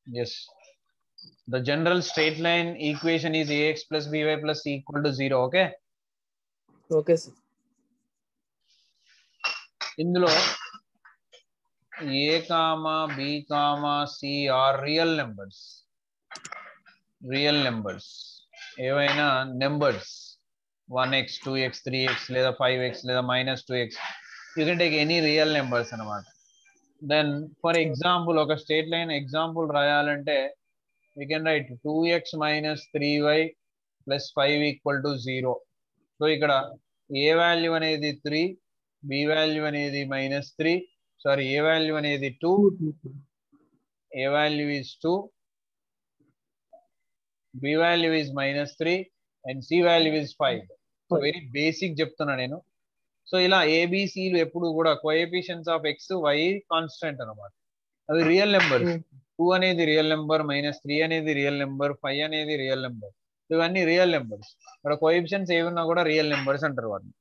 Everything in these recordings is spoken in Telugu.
Yes. The general straight line equation is ax plus by plus c equal to 0. Okay. Okay, sir. ఇందులో a comma b comma c are real numbers. Real numbers. ఏవైనా numbers 1x 2x 3x లేదా 5x లేదా minus 2x. You can take any real numbers అన్నమాట. Then for example ఒక straight line example రాయాలంటే we can write 2x minus 3y plus 5 equal to 0. So ఇక్కడ a వాల్యూ అనేది 3, b వాల్యూ అనేది -3, సారీ a వాల్యూ అనేది 2, a value is 2, b value is -3 and c value is 5. So very basic చెప్తున్నా నేను. సో ఇలా ఏబిసిలు ఎప్పుడు కూడా coefficients of x y constant అనమాట. అవి రియల్ నెంబర్స్. 2 అనేది రియల్ నెంబర్, -3 అనేది రియల్ నెంబర్, 5 అనేది రియల్ నెంబర్. ఇవన్నీ రియల్ నెంబర్స్. ఇక్కడ కోఎఫిషియన్స్ ఏమన్నా కూడా రియల్ నెంబర్స్ అంటారు వాటిని.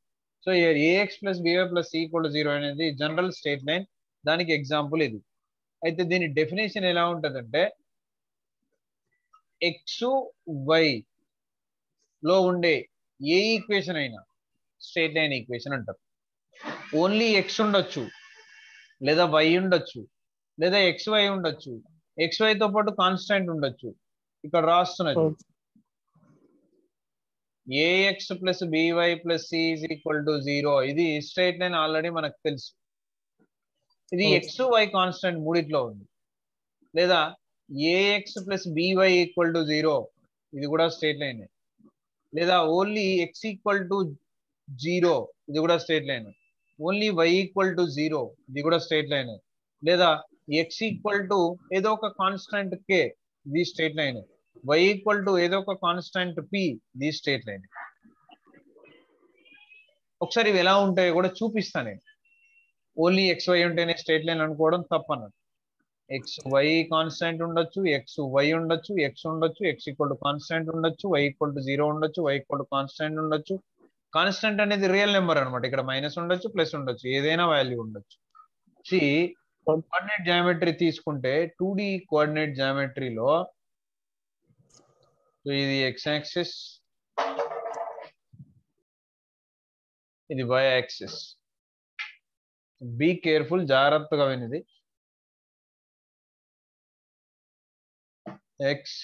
So a x plus b y plus c equal to 0 అనేది జనరల్ స్టేట్ లైన్. దానికి ఎగ్జాంపుల్ ఇది. అయితే దీని డెఫినేషన్ ఎలా ఉంటుందంటే ఎక్స్ వై లో ఉండే ఏ ఈక్వేషన్ అయినా స్ట్రేట్ లైన్ ఈక్వేషన్ అంటారు. ఓన్లీ ఎక్స్ ఉండొచ్చు, లేదా వై ఉండొచ్చు, లేదా ఎక్స్ వై ఉండొచ్చు, ఎక్స్ వైతో పాటు కాన్స్టెంట్ ఉండొచ్చు. ఇక్కడ రాస్తున్నది a x plus b y plus c is equal to 0. ఇది స్ట్రేట్ లైన్ ఆల్రెడీ మనకు తెలుసు. ఇది ఎక్స్ వై కాన్స్టెంట్ మూడిట్లో ఉంది. లేదా a x plus b y equal to 0, ఇది కూడా స్ట్రేట్ లైన్. లేదా ఓన్లీ ఎక్స్ ఈక్వల్ టు 0, ఇది కూడా straight line. Only y equal to 0, ఇది కూడా స్ట్రేట్ లైన్. లేదా ఎక్స్ ఈక్వల్ టు ఏదో ఒక కాన్స్టెంట్ కే, ఇది straight line. Y equal to ఏదో ఒక కాన్స్టెంట్ పి, ఇది స్ట్రేట్ లైన్. ఒకసారి ఇవి ఎలా ఉంటాయో కూడా చూపిస్తాను నేను. ఓన్లీ ఎక్స్ వై ఉంటేనే స్ట్రేట్ లైన్ అనుకోవడం తప్పన్నట్టు. ఎక్స్ వై కాన్స్టెంట్ ఉండొచ్చు, ఎక్స్ వై ఉండొచ్చు, ఎక్స్ ఉండొచ్చు, ఎక్స్ ఈక్వల్ టు కాన్స్టెంట్ ఉండొచ్చు, వై ఈక్వల్ టు 0 ఉండొచ్చు, వై ఈక్వల్ టు కాన్స్టెంట్ ఉండొచ్చు. కాన్స్టెంట్ అనేది రియల్ నెంబర్ అనమాట. ఇక్కడ మైనస్ ఉండొచ్చు, ప్లస్ ఉండొచ్చు, ఏదైనా వాల్యూ ఉండొచ్చు. కోఆర్డినేట్ జామెట్రీ తీసుకుంటే 2D కోఆర్డినేట్ జామెట్రీలో ఇది ఎక్స్ యాక్సిస్, ఇది వై యాక్సిస్. బీ కేర్ఫుల్, జాగ్రత్తగా వినిది. X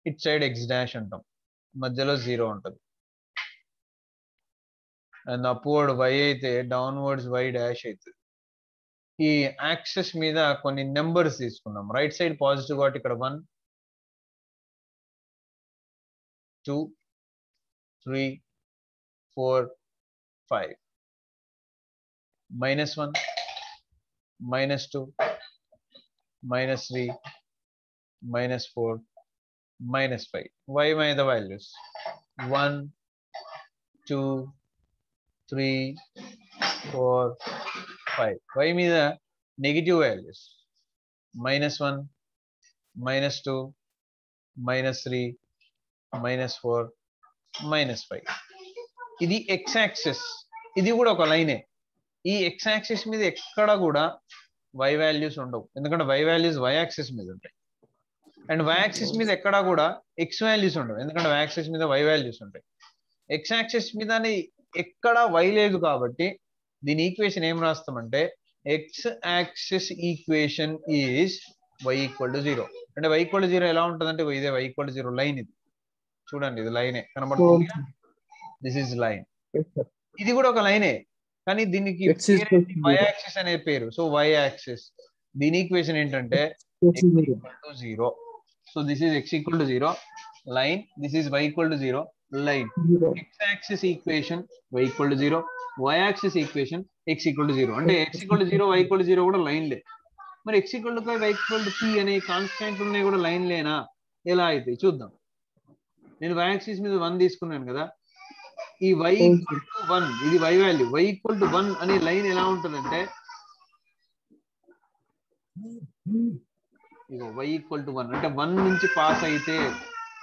it side x dash అంటాం, మధ్యలో 0 ఉంటుంది. అండ్ అప్వర్డ్ వై అయితే డౌన్వర్డ్స్ వై డాష్ అవుతుంది. ఈ యాక్సెస్ మీద కొన్ని నెంబర్స్ తీసుకున్నాం. రైట్ సైడ్ పాజిటివ్ కాబట్టి ఇక్కడ 1 2 3 4 5, -1 -2 -3 -4 -5. వై మీద వాల్యూస్ 1 2 3 4 5. వై మీద నెగిటివ్ వాల్యూస్ -1 -2 -3 -4 -5. ఇది ఎక్స్ యాక్సిస్. ఇది కూడా ఒక లైనే. ఈ ఎక్స్ యాక్సిస్ మీద ఎక్కడ కూడా వై వాల్యూస్ ఉండవు, ఎందుకంటే వై వాల్యూస్ వై యాక్సిస్ మీద ఉంటాయి. అండ్ వై యాక్సిస్ మీద ఎక్కడా కూడా ఎక్స్ వాల్యూస్ ఉండవు, ఎందుకంటే వై యాక్సిస్ మీద వై వాల్యూస్ ఉంటాయి. ఎక్స్ యాక్సిస్ మీద ఎక్కడ వై లేదు కాబట్టి దీని ఈక్వేషన్ ఏం రాస్తామంటే x axis equation is y equal to 0. అంటే వై ఈక్వల్ టు 0 ఎలా ఉంటుంది? ఇదే వై ఈక్వల్ టు 0 లైన్. ఇది చూడండి, ఇది లైనే కనబడుతుంది. This is line. ఇది కూడా ఒక లైనే, కానీ దీనికి వై యాక్సిస్ అనే పేరు. సో వై యాక్సిస్, దీని ఈక్వేషన్ ఏంటంటే x equal to 0. So this is x equal to 0 line, this is y equal to 0 line. X axis equation y equal to 0, y axis equation x equal to 0. అంటే x equal to 0 y equal to 0 కూడా లైన్ లే. మరి x equal to 5 y equal to p అనే కాన్స్టెంట్ ఉన్నాయి కూడా లైన్ లేనా? ఎలా అయితే చూద్దాం. నేను y axis మీద 1 తీసుకున్నాను కదా, ఈ y equal to 1 ఇది y value, y equal to 1 అనే లైన్ ఎలా ఉంటుందంటే ఇగో y equal to 1 అంటే 1 నుంచి పాస్ అయితే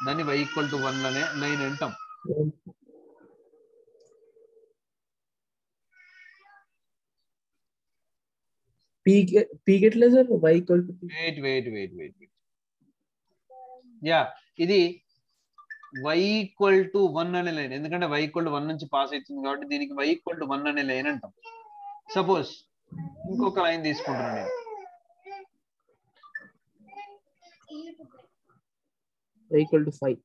దాన్ని y equal to 1 అనే లైన్ అంటాం. P P ఎట్లా sir y equal to wait yeah ఇది y ఈక్వల్ టు 1 అనే లైన్, ఎందుకంటే y ఈక్వల్ టు 1 నుంచి పాస్ అవుతుంది కాబట్టి దీనికి y ఈక్వల్ టు 1 అనే లైన్ అంటాం. సపోజ్ ఇంకొక లైన్ తీసుకుంటున్నాను నేను, y ఈక్వల్ టు 5.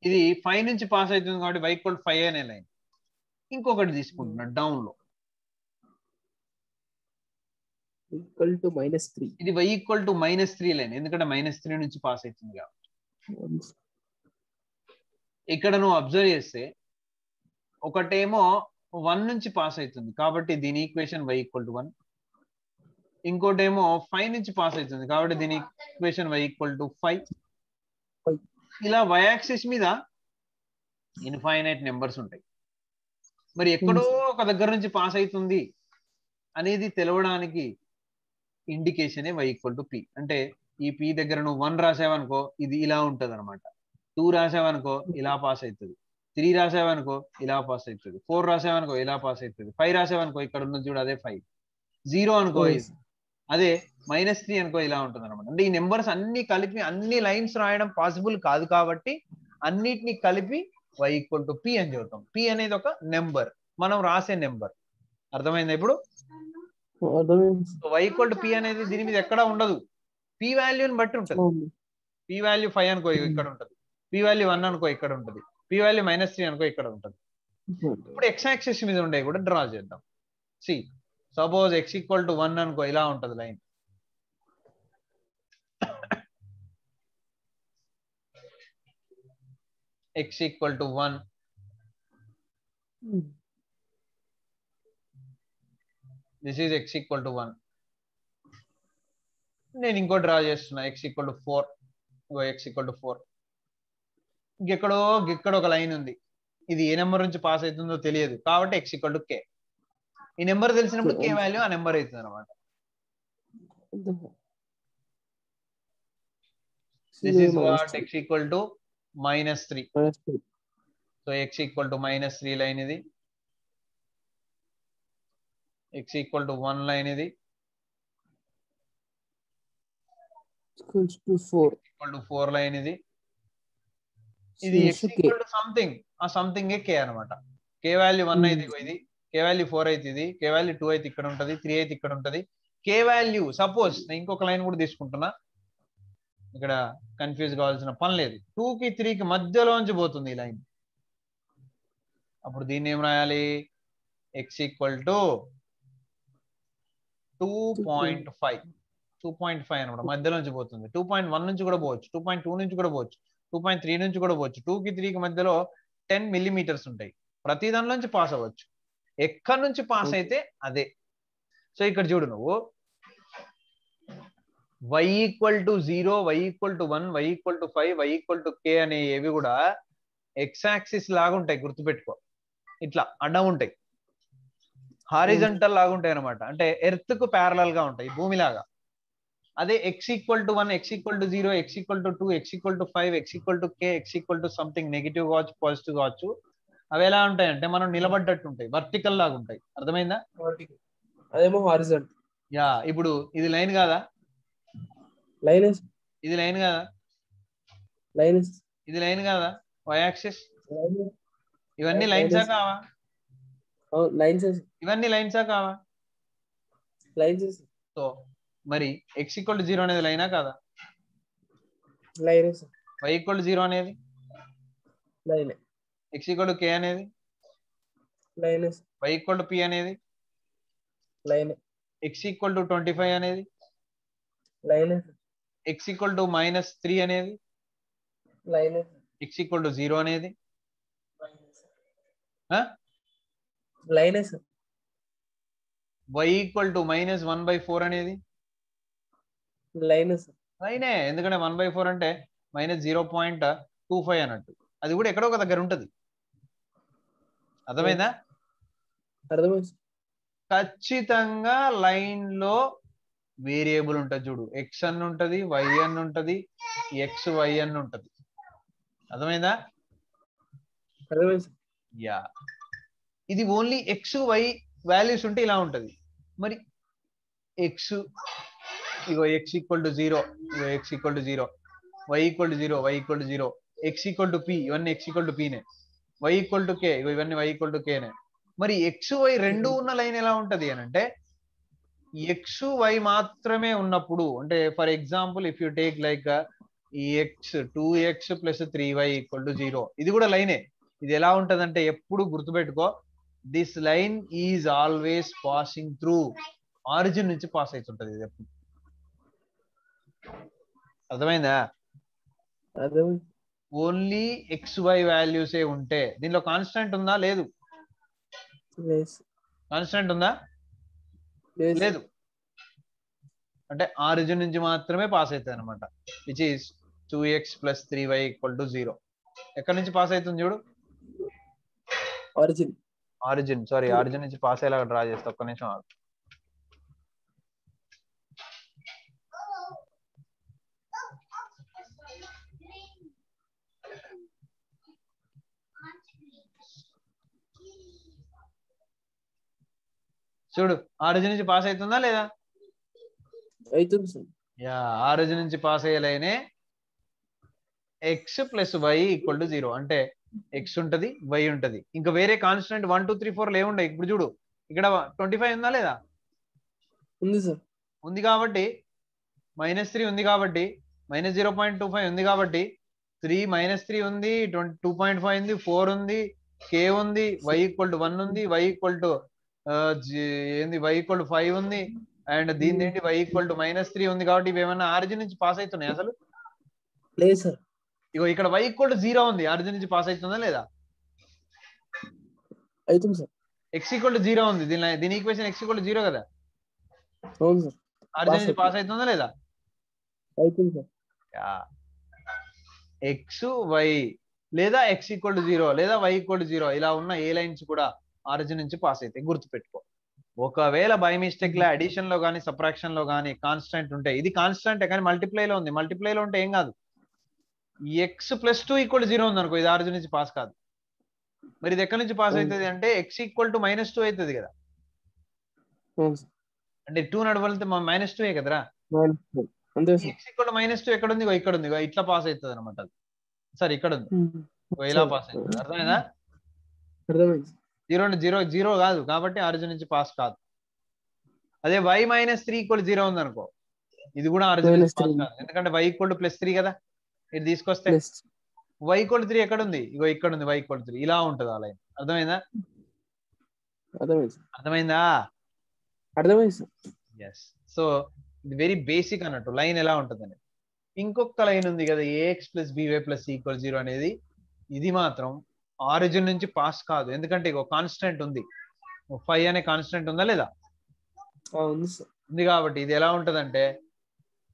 ఇది 5 నుంచి పాస్ అవుతుంది కాబట్టి y ఈక్వల్ టు 5 అనే లైన్. ఇంకొకటి తీసుకుంటున్నాను డౌన్ లో, ఈక్వల్ టు -3. ఇది y ఈక్వల్ టు -3 లైన్, ఎందుకంటే -3 నుంచి పాస్ అవుతుంది కాబట్టి. ఇక్కడ నువ్వు అబ్జర్వ్ చేస్తే ఒకటేమో 1 నుంచి పాస్ అవుతుంది కాబట్టి దీని ఈక్వేషన్ y ఈక్వల్ టు 1, ఇంకోటేమో 5 నుంచి పాస్ అవుతుంది కాబట్టి దీని ఈక్వేషన్ y ఈక్వల్ టు 5. ఇలా y యాక్సిస్ మీద ఇన్ఫైనైట్ నెంబర్స్ ఉంటాయి. మరి ఎక్కడో ఒక దగ్గర నుంచి పాస్ అవుతుంది అనేది తెలవడానికి ఇండికేషనే y ఈక్వల్ టు p. అంటే ఈ p దగ్గర నువ్వు 1 రాసావనుకో ఇది ఇలా ఉంటది అనమాట, 2 రాసావనుకో ఇలా పాస్ అవుతుంది, 3 రాసావనుకో ఇలా పాస్ అవుతుంది, 4 రాసావనుకో ఇలా పాస్ అవుతుంది, 5 రాసావనుకో ఇక్కడ ఉన్నది చూడు అదే 5, 0 అనుకో అదే -3 అనుకో ఇలా ఉంటుంది అనమాట. అంటే ఈ నెంబర్స్ అన్ని కలిపి అన్ని లైన్స్ రాయడం పాసిబుల్ కాదు కాబట్టి అన్నిటిని కలిపి y ఈక్వల్ టు p అని చెబుతాం. p అనేది ఒక నెంబర్, మనం రాసే నెంబర్. అర్థమైందా ఇప్పుడు? y ఈక్వల్ టు p అనేది దీని మీద ఎక్కడ ఉండదు, p వాల్యూని బట్టి ఉంటుంది. p వాల్యూ 5 అనుకో ఇక్కడ ఉంటుంది, p వాల్యూ 1 అనుకో ఇక్కడ ఉంటుంది, p వాల్యూ -3 అనుకో ఇక్కడ ఉంటుంది. ఇప్పుడు x యాక్సిస్ మీద ఉండే కూడా డ్రా చేద్దాం. See suppose x equal to 1 అనుకో ఇలా ఉంటుంది line. x equal to 1, this is x equal to 1. నేను ఇంకో డ్రా చేస్తున్నా x equal to 4, x equal to 4. ఇంకెక్కడో ఇక్కడ ఒక లైన్ ఉంది, ఇది ఏ నెంబర్ నుంచి పాస్ అవుతుందో తెలియదు కాబట్టి x ఈక్వల్ టు k. ఈ నెంబర్ తెలిసినప్పుడు k వాల్యూ ఆ నెంబర్ అవుతుంది అనమాట. This is what x equal to -3. So x equal to -3 line ఇది, x ఈక్వల్ టు 1 లైన్ ఇది, equals to 4 equal to 4 line ఇది. ఇది x ఈక్వల్ టు సంథింగ్, ఆ సంథింగ్ k అన్నమాట. k వాల్యూ 1 అయితే ఇది, k వాల్యూ 4 అయితే ఇది, k వాల్యూ 2 అయితే ఇక్కడ ఉంటది, 3 అయితే ఇక్కడ ఉంటది. k వాల్యూ సపోజ్ నేను ఇంకొక లైన్ కూడా తీసుకుంటున్నా, ఇక్కడ కన్ఫ్యూజ్ కావాల్సిన పని లేదు. 2 కి 3 కి మధ్యలోంచి పోతుంది ఈ లైన్. అప్పుడు దీన్ని ఏం రాయాలి, x ఈక్వల్ టు 2.5. 2.5 అనమాట, మధ్యలోంచి పోతుంది. 2.1 నుంచి కూడా పోవచ్చు, 2.2 నుంచి కూడా పోవచ్చు, 2.3 నుంచి కూడా పోవచ్చు. 2 కి 3 కి మధ్యలో 10 మిల్లీమీటర్స్ ఉంటాయి, ప్రతి దాని నుంచి పాస్ అవ్వచ్చు. ఎక్కడి నుంచి పాస్ అయితే అదే. సో ఇక్కడ చూడు నువ్వు y equal to 0, y equal to 1, y equal to 5, y equal to k అనే ఏవి కూడా x యాక్సిస్ లాగా ఉంటాయి, గుర్తుపెట్టుకో. ఇట్లా అడ్డం ఉంటాయి, హారిజంటల్ లాగా ఉంటాయి అనమాట, అంటే ఎర్త్ కు ప్యారలల్ గా ఉంటాయి, భూమి లాగా. అదే x equal to 1, x equal to 0, x equal to 2, x equal to 5, x equal to k, x equal to something negative కావచ్చు, పాజిటివ్ కావచ్చు. అవి ఎలా ఉంటాయంటే మనం నిలబడ్డట్టు ఉంటాయి, వర్టికల్ లాగా ఉంటాయి. అర్థమైందా? అదేమో హారిజంటల్. యా, ఇప్పుడు ఇది లైన్ కాదా, లైన్ ఇది లైన్ కాదా, ఇది లైన్ కాదా, y యాక్సిస్. ఇవన్నీ లైన్సా కావా, ఇవన్నీ లైన్సా కావా? సో మరి x ఈక్వల్ టు 0 అనేది లైనా కాదా, y ఈక్వల్ టు 0 అనేది, x ఈక్వల్ టు k అనేది, y ఈక్వల్ టు p అనేది, x ఈక్వల్ టు 25 అనేది, x ఈక్వల్ టు -3 అనేది, x ఈక్వల్ టు 0 అనేది y ఈక్వల్ టు -1/4 అనేది లైనే, ఎందుకంటే 1/4 అంటే -0.25 అన్నట్టు. అది కూడా ఎక్కడో ఒక దగ్గర ఉంటది. అర్థమైందా? ఖచ్చితంగా లైన్ లో వేరియబుల్ ఉంటది చూడు, x అని ఉంటది, y అని ఉంటది, xy అని ఉంటది. అర్థమైందా? అర్థమైంది సార్. యా, ఇది ఓన్లీ ఎక్స్ వై వాల్యూస్ ఉంటే ఇలా ఉంటది. మరి ఎక్స్ ఇగో ఎక్స్ ఈక్వల్ టు 0, ఇగో x equal to 0, y equal to 0, y equal to 0, x equal to p, ఇవన్నీ ఎక్స్ ఈక్వల్ టు పీనే, వై ఈక్వల్ టు కే, ఇగో ఇవన్నీ వై ఈక్వల్ టు కేనే. మరి ఎక్స్ వై రెండు ఉన్న లైన్ ఎలా ఉంటది అని అంటే ఎక్స్ వై మాత్రమే ఉన్నప్పుడు, అంటే for example if you take like ఈ ఎక్స్ 2x + 3y = 0, ఇది కూడా లైనే. ఇది ఎలా ఉంటదంటే ఎప్పుడు గుర్తుపెట్టుకో, this line is always passing through, origin నుంచి పాస్ అవుతుంటది ఇది ఎప్పుడు. అర్థమైందా? అర్థమైంది. ఓన్లీ ఎక్స్ వై వాల్యూసే ఉంటే, దీనిలో కాన్స్టెంట్ ఉందా? లేదు. కాన్స్టెంట్ ఉందా? లేదు. అంటే ఆరిజిన్ నుంచి మాత్రమే పాస్ అవుతుంది అనమాట, విచ్ ఈస్ 2x + 3y = 0. ఎక్కడి నుంచి పాస్ అవుతుంది చూడు, ఆరిజిన్. సారీ, ఆరిజిన్ నుంచి పాస్ అయ్యేలాగా డ్రా చేస్తా, ఒక్క నిమిషం ఆగు. చూడు, ఆరిజిన్ నుంచి పాస్ అవుతుందా లేదా? అవుతుంది సార్. యా, ఆరిజిన్ నుంచి పాస్ అయ్యే లైనే x + y = 0. అంటే ఎక్స్ ఉంటది, వై ఉంటది, ఇంకా వేరే కాన్స్టెంట్ 1 2 3 4 ఏముండవు. ఇప్పుడు చూడు, ఇక్కడ 25 ఉందా లేదా? ఉంది సార్. ఉంది కాబట్టి -3 ఉంది కాబట్టి -0.25 ఉంది కాబట్టి 3 -3 ఉంది, 2.5 ఉంది, 4 ఉంది, k ఉంది, y = 1 ఉంది, y ఏంది y = 5 ఉంది, అండ్ దీని ఏంటి y = -3 ఉంది. కాబట్టి ఇవి ఏమన్నా ఆరిజిన్ నుంచి పాస్ అవుతున్నాయి అసలు? లేదు సార్. ఇగో ఇక్కడ y = 0 ఉంది, ఆరిజిన్ నుంచి పాస్ అవుతుందా లేదా? అవుతుంది సార్. x = 0 ఉంది, దీని ఈక్వేషన్ x = 0 కదా, అవును సార్. ఆరిజిన్ నుంచి పాస్ అవుతుందా లేదా? అవుతుంది సార్. ఎక్స్ వై లేదా x = 0 లేదా y = 0 ఇలా ఉన్న ఏ లైన్స్ కూడా ఆరిజిన్ నుంచి పాస్ అవుతాయి, గుర్తుపెట్టుకో. ఒకవేళ బై మిస్టేక్ లో అడిషన్ లో కానీ సబ్ట్రాక్షన్ లో కానీ కాన్స్టెంట్ ఉంటే, ఇది కాన్స్టెంట్ కానీ మల్టిప్లై లో ఉంది, మల్టిప్లై లో ఉంటే ఏం కాదు, x + 2 = 0 ఉంది అనుకో, ఇది ఆరిజిన్ నుంచి పాస్ కాదు. మరి ఇది ఎక్కడి నుంచి పాస్ అవుతుంది అంటే x = -2 అవుతుంది కదా, అంటే 2 నడవలితే -2 కదరా. x = -2 ఎక్కడ ఉంది? ఇక్కడ ఉంది, ఇట్లా పాస్ అవుతుంది అనమాట. సరే, ఇక్కడ ఉంది, ఇలా పాస్ అవుతుంది. అర్థమైందా? 0 కాదు కాబట్టి ఆరిజిన్ నుంచి పాస్ కాదు. అదే y - 3 = 0 ఉంది అనుకో, ఇది కూడా ఆరిజిన్ నుంచి పాస్ కాదు, ఎందుకంటే y = +3 కదా. ఇది తీసుకొస్తే y = 3 ఎక్కడ ఉంది? ఇక్కడ ఉంది, y = 3, ఇలా ఉంటుంది ఆ లైన్. అర్థమైందా? అర్థమైందా? ఎస్. సో ఇది వెరీ బేసిక్ అన్నట్టు లైన్ ఎలా ఉంటుందని. ఇంకొక లైన్ ఉంది కదా, ax + by + c = 0 అనేది, ఇది మాత్రం ఆరిజిన్ నుంచి పాస్ కాదు, ఎందుకంటే ఇగో కాన్స్టెంట్ ఉంది, 5 అనే కాన్స్టెంట్ ఉందా లేదా? ఉంది కాబట్టి ఇది ఎలా ఉంటదంటే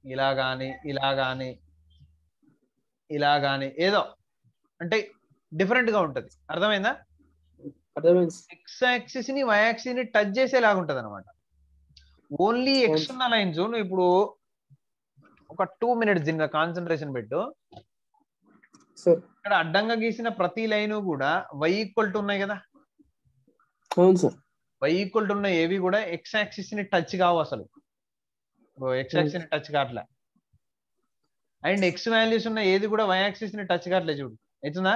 ఇలా గాని ఇలా గాని ఇలా గాని ఏదో అంటే డిఫరెంట్ గా ఉంటది. అర్థమైందా? ఎక్స్ యాక్సిస్ ని వై యాక్సిస్ ని టచ్ చేసేలాగా ఉంటది అనమాట. ఓన్లీ ఎక్స్ ఉన్న లైన్స్ నువ్వు ఇప్పుడు ఒక 2 minutes దీని కాన్సన్ట్రేషన్ పెట్టు. ఇక్కడ అడ్డంగా గీసిన ప్రతి లైన్ కూడా y = ఉన్నాయి కదా. అవును సార్. y = ఉన్న ఏవి కూడా ఎక్స్ యాక్సిస్ ని టచ్ కావు అసలు, ఎక్స్ యాక్సిస్ ని టచ్ కావట్లే. అండ్ ఎక్స్ వాల్యూస్ ఉన్న ఏది కూడా వై యాక్సిస్ ని టచ్ కావట్లే. చూడు, అవుతుందా?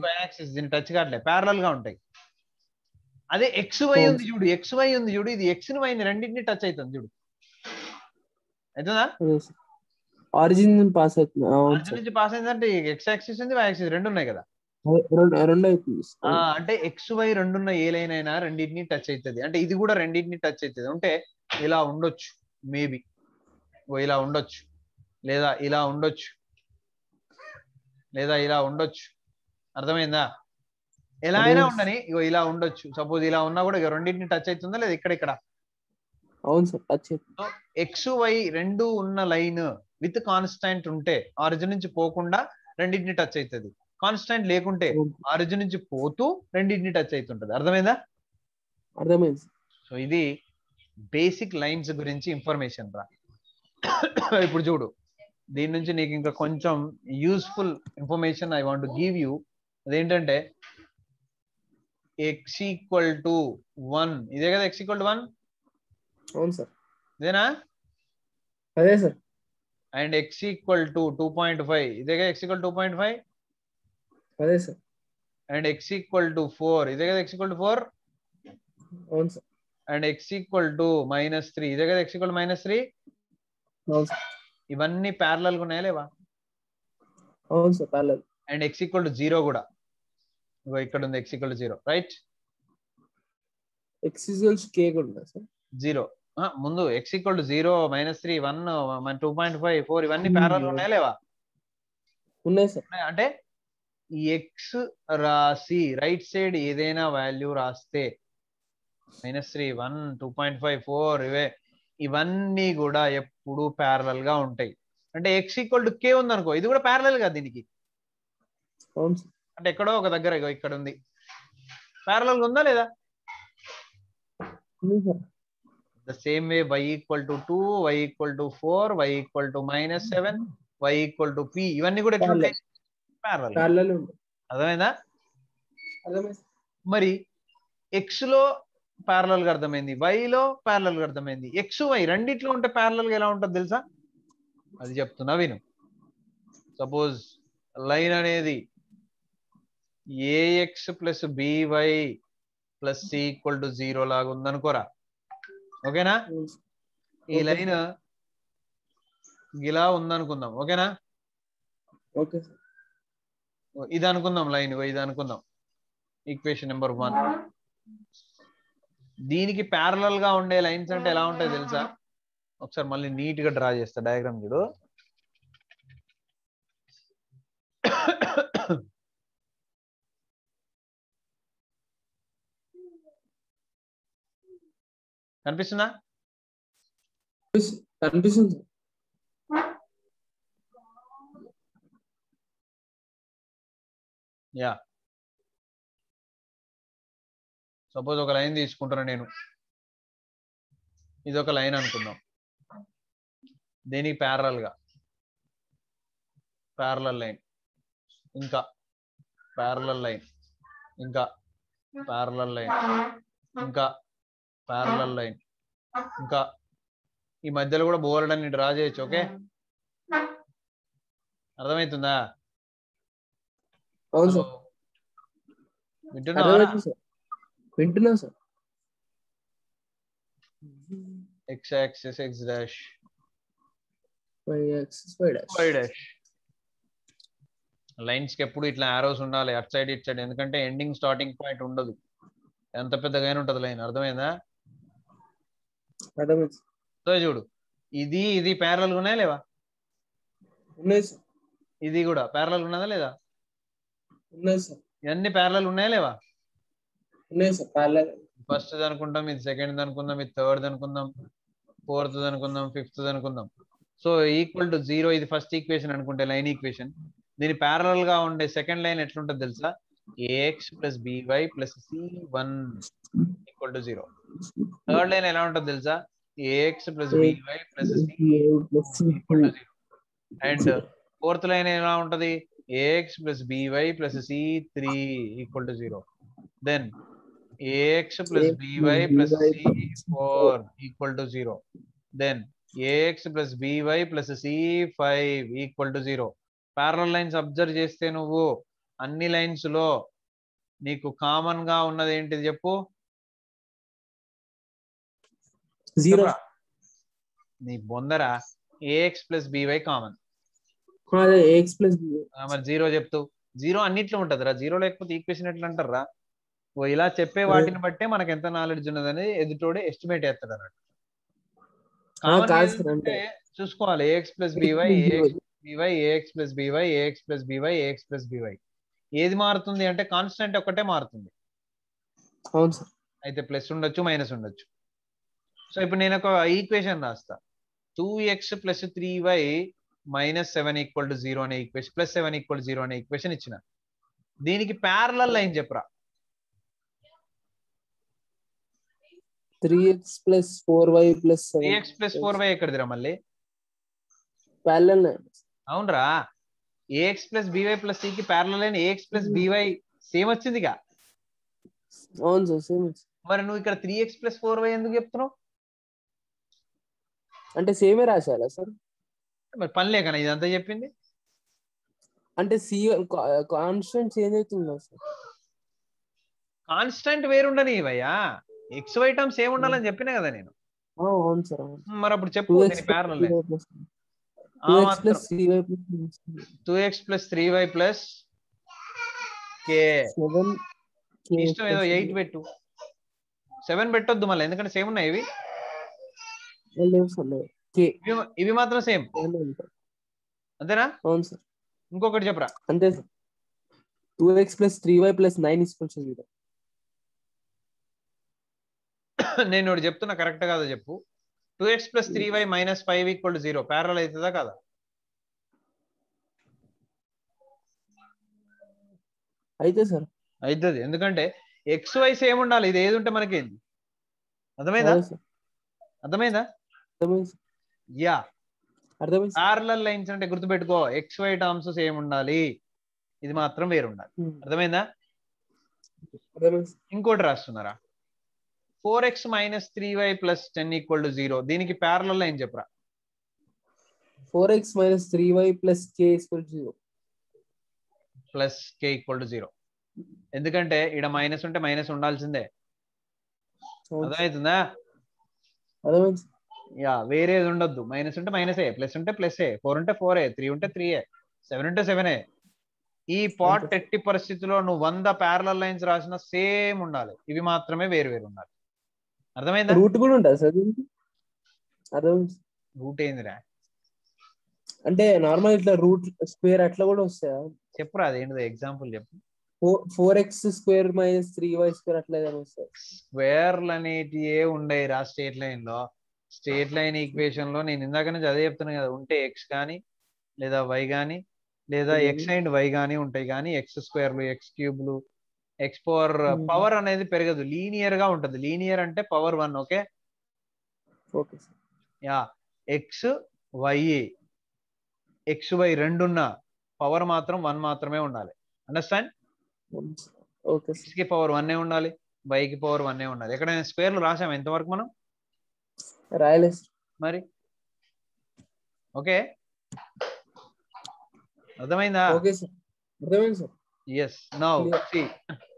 వై యాక్సిస్ దీన్ని టచ్ కావట్లే, ప్యారలల్ గా ఉంటాయి. అదే ఎక్స్ వై ఉంది చూడు, ఎక్స్ వై ఉంది చూడు, ఇది ఎక్స్ ని వై ని రెండింటిని టచ్ అవుతుంది. చూడు, అవుతుందా? ఆరిజిన్ నుంచి పాస్ అవుతుంది. ఆరిజిన్ నుంచి పాస్ అయిందంటే ఎక్స్ యాక్సిస్ ఉంది, వై యాక్సిస్ రెండు ఉన్నాయి కదా. అంటే ఎక్స్ వై రెండున్న ఏ లైన్ అయినా రెండింటిని టచ్ అవుతుంది. అంటే ఇది కూడా రెండింటిని టచ్ అవుతుంది. అంటే ఇలా ఉండొచ్చు, మేబీ ఇలా ఉండొచ్చు, లేదా ఇలా ఉండొచ్చు, లేదా ఇలా ఉండొచ్చు. అర్థమైందా? ఎలా అయినా ఉండని, ఇగో ఇలా ఉండొచ్చు. సపోజ్ ఇలా ఉన్నా కూడా ఇక రెండింటిని టచ్ అవుతుందా లేదా? ఇక్కడ అవును సార్, టచ్ అవుతుంది. ఎక్స్ వై రెండు ఉన్న లైన్ విత్ కాన్స్టెంట్ ఉంటే ఆరిజిన్ నుంచి పోకుండా రెండింటిని టచ్ అవుతుంది. కాన్స్టెంట్ లేకుంటే ఆరిజిన్ నుంచి పోతూ రెండింటిని టచ్ అవుతుంటది. అర్థమైందా? అర్థమైంది. సో ఇది బేసిక్ లైన్స్ గురించి ఇన్ఫర్మేషన్ రా. ఇప్పుడు చూడు, దీని నుంచి నీకు ఇంకా కొంచెం useful information I want give you. అదేంటంటే x ఈక్వల్ టు 1 ఇదే కదా, x ఈక్వల్ టు 1 అవును సార్, ఇదేనా? అదే sir. And x equal to 2.5 ఇదే కదా, x ఈక్వల్ 2.5. అదే sir. And x equal to 4 ఇదే కదా, x ఈక్వల్ టు 4. అవును sir. And x equal to -3 ఇదే కదా, x ఈక్వల్ -3. అవును సార్. ఇవన్నీ ప్యారలల్ గా ఉన్నాయా లేవా? అవును sir, parallel. And x equal to 0 కూడా ఇక్కడ ఉంది, x equal to 0 right. x equals k కూడా ఉందా సార్? 0 ముందు x ఈక్వల్ టు 0 -3 1 2.5 4 ఇవన్నీ ప్యారలల్ గా ఉన్నాయా లేవా? ఉన్నాయి సార్. అంటే ఈ x రాసి రైట్ సైడ్ ఏదైనా వాల్యూ రాస్తే -3 1 2.5 4 ఇవన్నీ కూడా ఎప్పుడు ప్యారలల్ గా ఉంటాయి. అంటే x ఈక్వల్ టు k ఉంది అనుకో, ఇది కూడా ప్యారలల్ గా దీనికి. అవును సార్. అంటే ఎక్కడో ఒక దగ్గర ఇక్కడ ఉంది, ప్యారలల్ ఉందా లేదా? The same way y equal to 2, y equal to 4, y equal to -7, y equal to p ఇవన్నీ కూడా ఎట్లా ఉంటాయి? ప్యారలల్ ఉంటాయి. అర్థమైందా? అర్థమైంది. మరి x లో ప్యారలల్ గా అర్థమైంది, y లో ప్యారలల్ గా అర్థమైంది. x y రెండిట్లో ఉంటే ప్యారలల్ గా ఎలా ఉంటుంది తెలుసా? అది చెప్తున్నా విను. సపోజ్ లైన్ అనేది ax plus by plus c equal to 0 లాగా ఉందనుకోరా, ఓకేనా? ఈ లైన్ ఇలా ఉందనుకుందాం, ఓకేనా? Okay sir. ఇది అనుకుందాం లైన్, ఇది అనుకుందాం ఈక్వేషన్ నెంబర్ 1. దీనికి ప్యారలల్ గా ఉండే లైన్స్ అంటే ఎలా ఉంటాయి తెలుసా? ఒకసారి మళ్ళీ నీట్ గా డ్రా చేస్తా డయాగ్రామ్ చూడు. కనిపిస్తుందా? కనిపిస్తుంది. యా, సపోజ్ ఒక లైన్ తీసుకుంటున్నా నేను, ఇది ఒక లైన్ అనుకుందాం. దీనికి ప్యారలల్ గా ప్యారలల్ లైన్, ఇంకా ప్యారలల్ లైన్, ఇంకా ప్యారలల్ లైన్, ఇంకా ప్యారలల్ లైన్, ఇంకా ఈ మధ్యలో కూడా బోర్డ్ అని డ్రా చేయొచ్చు. ఓకే, అర్థమవుతుందా? అవును సార్. వింటున్నావా? వింటున్నా sir. x axis x dash, y axis y dash. y dash. Lines కి ఎప్పుడు ఇట్లా ఆరోస్ ఉండాలి, అట్ సైడ్ ఇట్ సైడ్, ఎందుకంటే ఎండింగ్ స్టార్టింగ్ పాయింట్ ఉండదు, ఎంత పెద్దగానే ఉంటది లైన్. అర్థమైందా? అర్థమైంది. సో చూడు, ఇది ఇది ప్యారలల్ గా ఉన్నాయా లేవా? ఉన్నాయి సార్. ఇది కూడా ప్యారలల్ ఉన్నదా లేదా? ఉన్నాయి సార్. ఇవన్నీ ప్యారలల్ ఉన్నాయా లేవా? ఉన్నాయి సార్, ప్యారలల్. ఫస్ట్ అనుకుంటాం, ఇది సెకండ్ అనుకుందాం, ఇది థర్డ్ అనుకుందాం, ఫోర్త్ అనుకుందాం, ఫిఫ్త్ అనుకుందాం. సో ఈక్వల్ టు 0 ఇది ఫస్ట్ ఈక్వేషన్ అనుకుంటే లైన్ ఈక్వేషన్. దీని ప్యారలల్ గా ఉండే సెకండ్ లైన్ ఎట్లుంటుంది తెలుసా? ax plus by plus c1 equal to 0. Third line ఎలా ఉంటుంది తెలుసా? ax plus by plus c equal to 0. And fourth line ఎలా ఉంటది? ax plus by plus c3 equal to 0. Then ax plus by plus c4 equal to 0. Then ax plus by plus c5 equal to 0. Parallel lines observe చేస్తే నువ్వు అన్ని లైన్స్ లో నీకు కామన్ గా ఉన్నది ఏంటిది చెప్పు? 0. నీ బొందరా, ax plus by common. ax plus by. మరి 0 చెప్తూ, 0 అన్నిట్లో ఉంటదిరా, 0 లేకపోతే ఈక్వేషన్ ఎట్లా అంటారా? ఇలా చెప్పే వాటిని బట్టే మనకు ఎంత నాలెడ్జ్ ఉన్నదని ఎదుటోడే ఎస్టిమేట్ చేస్తాడు అన్నట్టు. చూసుకోవాలి, a x plus b y, a x plus b y, a x plus b y, a x plus b y ఏది మారుతుంది అంటే కాన్స్టెంట్ ఒక్కటే మారుతుంది. అవును సార్. అయితే ప్లస్ ఉండొచ్చు, మైనస్ ఉండొచ్చు. సో ఇప్పుడు నేను ఒక ఈక్వేషన్ రాస్తా, 2x plus 3y minus 7 equal to 0 అనే ఈక్వేషన్, ప్లస్ 7 ఈక్వల్ 0 అనే ఈక్వేషన్ ఇచ్చిన. దీనికి ప్యారలల్ లైన్ చెప్పరా? 3x plus 4y plus 7. 3x plus 4y ఎక్కడిదిరా మళ్ళీ? Parallel line. అవునరా, ఏఎక్స్ ప్లస్ బీవై ప్లస్ సికి parallel line a x plus b y same వచ్చిందిగా. అవును సార్ సేమ్. మరి నువ్వు ఇక్కడ 3x ప్లస్ 4y ఎందుకు చెప్తున్నావు? అంటే సేమే రాశారా సార్? మరి పని లేకనా ఇదంతా చెప్పింది? అంటే సి కాన్స్టెంట్ చేంజ్ అవుతుందా సార్? కాన్స్టెంట్ వేరుండని ఇవయ్యా, ఎక్స్ వై టర్మ్స్ సేమ్ ఉండాలని చెప్పినా కదా నేను. అవును సార్. మరి అప్పుడు చెప్పు దీని parallel line. 2x plus 3y plus 2x plus 3y plus k. 7 ఇష్టం ఏదో 8 పెట్టు, 7 పెట్టొద్దు మళ్ళీ, ఎందుకంటే సేమ్ ఉన్నాయి ఇవి. ఇవి మాత్రం సేమ్ అంతేనా? అవును సార్. ఇంకొకటి చెప్పరా. అంతే sir. 2x plus 3y plus 9 is equal to 0. నేను ఒకటి చెప్తున్నా, కరెక్ట్ కాదో చెప్పు. 2x plus 3y minus 5 equal to 0 parallel అవుతుందా కదా? అయితే సార్ అవుతుంది, ఎందుకంటే ఎక్స్ వై సేమ్ ఉండాలి. ఇది ఏది ఉంటే మనకేంది? అర్థమైందా? అర్థమైందా? యా, ప్యారలల్ లైన్స్ అంటే గుర్తుపెట్టుకో, ఎక్స్ వై టర్మ్స్ సేమ్ ఉండాలి, ఇది మాత్రం వేరు ఉండాలి. అర్థమైందా? ఇంకోటి రాస్తున్నారా, 4x minus 3y plus 10 equal to 0, దీనికి ప్యారలల్ లైన్ చెప్పరా. 4x minus 3y plus k is equal to 0. Plus k equal to 0, ఎందుకంటే ఇక్కడ మైనస్ ఉంటే మైనస్ ఉండాల్సిందే. అర్థమవుతుందా? యా, వేరేది ఉండొద్దు. మైనస్ ఉంటే మైనసే, ప్లస్ ఉంటే ప్లస్ఏ, 4 ఉంటే 4ఏ, 3 ఉంటే 3ఏ, 7 ఉంటే 7ఏ. ఈ పార్ట్ ఎట్టి పరిస్థితిలో నువ్వు 100 ప్యారలల్ లైన్స్ రాసినా సేమ్ ఉండాలి, ఇవి మాత్రమే వేరు వేరు ఉండాలి. అర్థమైందా? రూట్ కూడా ఉంటుంది సార్ దీనికి? అర్థమైంది. రూట్ ఏందిరా? అంటే నార్మల్ ఇట్లా రూట్ స్క్వేర్ అట్లా కూడా వస్తాయా? చెప్పురా, అదేంటిదో ఎగ్జాంపుల్ చెప్పు. 4x square minus 3y square అట్లా ఏదైనా వస్తాయి? స్క్వేర్లు అనేటివే ఉండేరా స్ట్రేట్ లైన్ లో. స్ట్రేట్ లైన్ ఈక్వేషన్ లో నేను ఇందాక నుంచి అదే చెప్తున్నా కదా, ఉంటే ఎక్స్ కానీ లేదా వై కానీ లేదా ఎక్స్ అండ్ వై కానీ ఉంటాయి, కానీ ఎక్స్ స్క్వేర్లు ఎక్స్ క్యూబ్లు ఎక్స్ పవర్ అనేది పెరగదు, లీనియర్ గా ఉంటది. లీనియర్ అంటే power 1. Okay, yeah, x y x y రెండున్న పవర్ మాత్రం 1 మాత్రమే ఉండాలి. అండర్స్టాండ్? ఎక్స్ కి పవర్ 1 ఉండాలి, వై కి పవర్ 1 ఉండాలి. ఎక్కడైనా స్క్వేర్లు రాసాము ఎంతవరకు మనం? రాయలేదు మరి. ఓకే, అర్థమైందా? ఓకే సార్, అర్థమైంది sir. Yes, now see,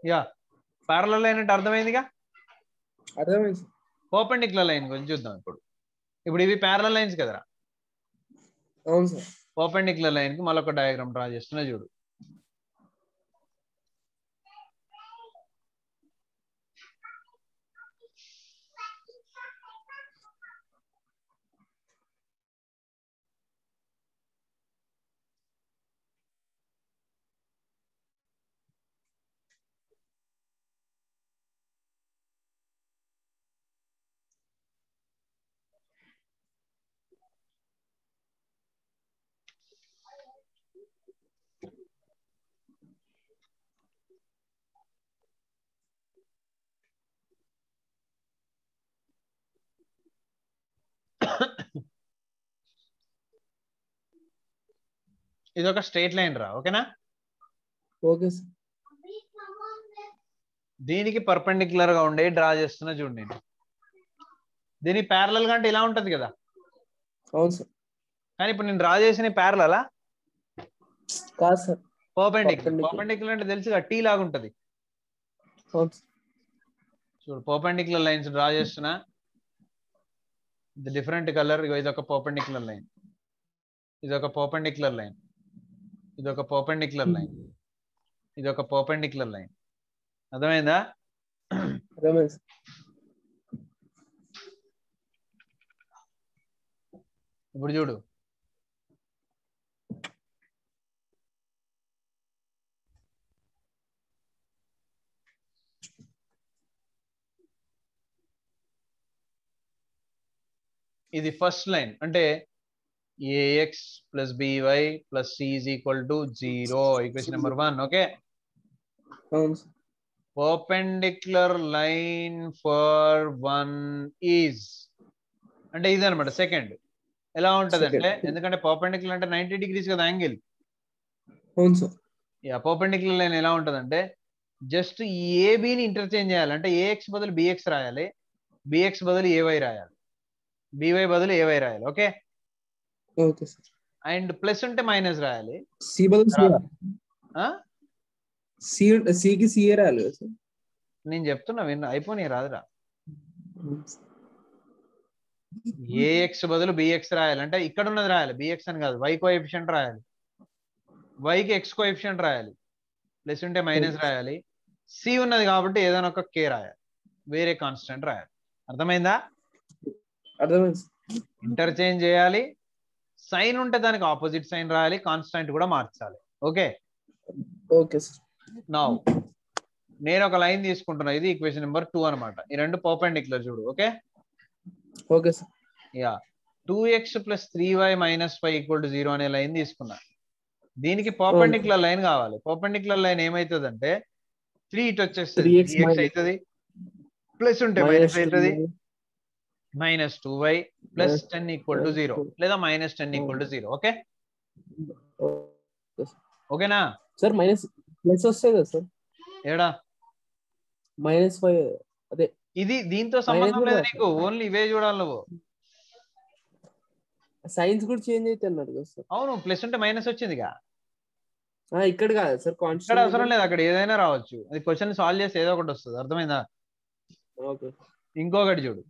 yeah, parallel line అంటే అర్థమైందిగా. అర్థమైంది సార్. పర్పెండిక్యులర్ లైన్ గురించి చూద్దాం ఇప్పుడు. ఇప్పుడు ఇవి ప్యారలల్ లైన్స్ కదరా. అవును సార్. పర్పెండిక్యులర్ లైన్ కి మళ్ళొక డయాగ్రామ్ డ్రా చేస్తున్నా చూడు. ఇది ఒక స్ట్రైట్ లైన్ రా, ఓకేనా? Okay sir. దీనికి పర్పెండిక్యులర్ గా ఉండే డ్రా చేస్తున్నా చూడు నేను. దీని ప్యారలల్ గా అంటే ఇలా ఉంటది కదా. అవును సార్. కానీ ఇప్పుడు నేను డ్రా చేసిన ప్యారలలా? కాదు సార్, పర్పెండిక్యులర్. పర్పెండిక్యులర్ అంటే తెలుసుగా, టీ లాగా ఉంటది. చూడు, పర్పెండిక్యులర్ లైన్స్ డ్రా చేస్తున్నా, ఇది డిఫరెంట్ కలర్. ఇది ఒక పర్పెండిక్యులర్ లైన్, ఇది ఒక పర్పెండిక్యులర్ లైన్, ఇది ఒక పర్పెండిక్యులర్ లైన్, ఇది ఒక పర్పెండిక్యులర్ లైన్. అర్థమైందా? ఇప్పుడు చూడు, ఇది ఫస్ట్ లైన్ అంటే ax plus by plus c is equal to 0, equation number 1. Okay, perpendicular line for 1 is అంటే ఇది అనమాట సెకండ్. ఎలా ఉంటదంటే, Second. ఎందుకంటే పర్పెండిక్యులర్ అంటే 90 degrees కదా యాంగిల్. అవును సార్. యా, పర్పెండిక్యులర్ లైన్ ఎలా ఉంటదంటే జస్ట్ ఈ ఏబిని ఇంటర్చేంజ్ చేయాలి. అంటే ఏఎక్స్ బదులు బిఎక్స్ రాయాలి, బిఎక్స్ బదులు ఏవై రాయాలి, బివై బదులు ఏవై రాయాలి. Okay, okay sir. And plus ఉంటే మైనస్ రాయాలి. సి బదులు సి ఆ? సికి సిఏ రాయాలి కదా సార్. నేను చెప్తున్నా విన్న, అయిపోయి రాదురా. ఏఎక్స్ బదులు బిఎక్స్ రాయాలి, అంటే ఇక్కడ ఉన్నది రాయాలి, బిఎక్స్ అని కాదు, వై కోఎఫిషియంట్ రాయాలి, వైకి ఎక్స్ కోఎఫిషియంట్ రాయాలి, ప్లస్ ఉంటే మైనస్ రాయాలి, సి ఉన్నది కాబట్టి ఏదైనా ఒక కే రాయాలి, వేరే కాన్స్టెంట్ రాయాలి. అర్థమైందా? అర్థమైంది. ఇంటర్చేంజ్ చేయాలి, సైన్ ఉంటే దానికి ఆపోజిట్ సైన్ రాయాలి, కాన్స్టెంట్ కూడా మార్చాలి. Okay okay sir. నౌ నేను ఒక లైన్ తీసుకుంటున్నా, ఇది ఈక్వేషన్ నెంబర్ 2 అనమాట. ఈ రెండు పర్పెండిక్యులర్ చూడు. Okay okay sir. Yeah, 2x + 3y - 5 = 0 అనే లైన్ తీసుకున్నా. దీనికి పర్పెండిక్యులర్ లైన్ కావాలి. పర్పెండిక్యులర్ లైన్ ఏమైతుందంటే 3 ఇటు వచ్చేస్తుంది, 3x అవుతుంది, ప్లస్ ఉంటే మైనస్ అవుతుంది, -2y + 10 = 0 లేదా -10 = 0. ఓకే ఓకేనా సార్? మైనస్ ప్లస్ వస్తాయి కదా సార్? ఏడా -5 అదే. ఇది దీంతో సంబంధం లేదు నీకు, ఓన్లీ ఇవే చూడాలి నువ్వు. సైన్స్ కూడా చేంజ్ అయితే అన్నాడు కదా సార్. అవును, ప్లస్ ఉంటే మైనస్ వచ్చిందిగా. ఇక్కడ కాదు సార్, ఇక్కడ కాన్స్టెంట్ అవసరం లేదు, అక్కడ ఏదైనా రావచ్చు. అది క్వశ్చన్ సాల్వ్ చేస్తే ఏదో ఒకటి వస్తుంది. అర్థమైందా? ఓకే. ఇంకొకటి చూడు,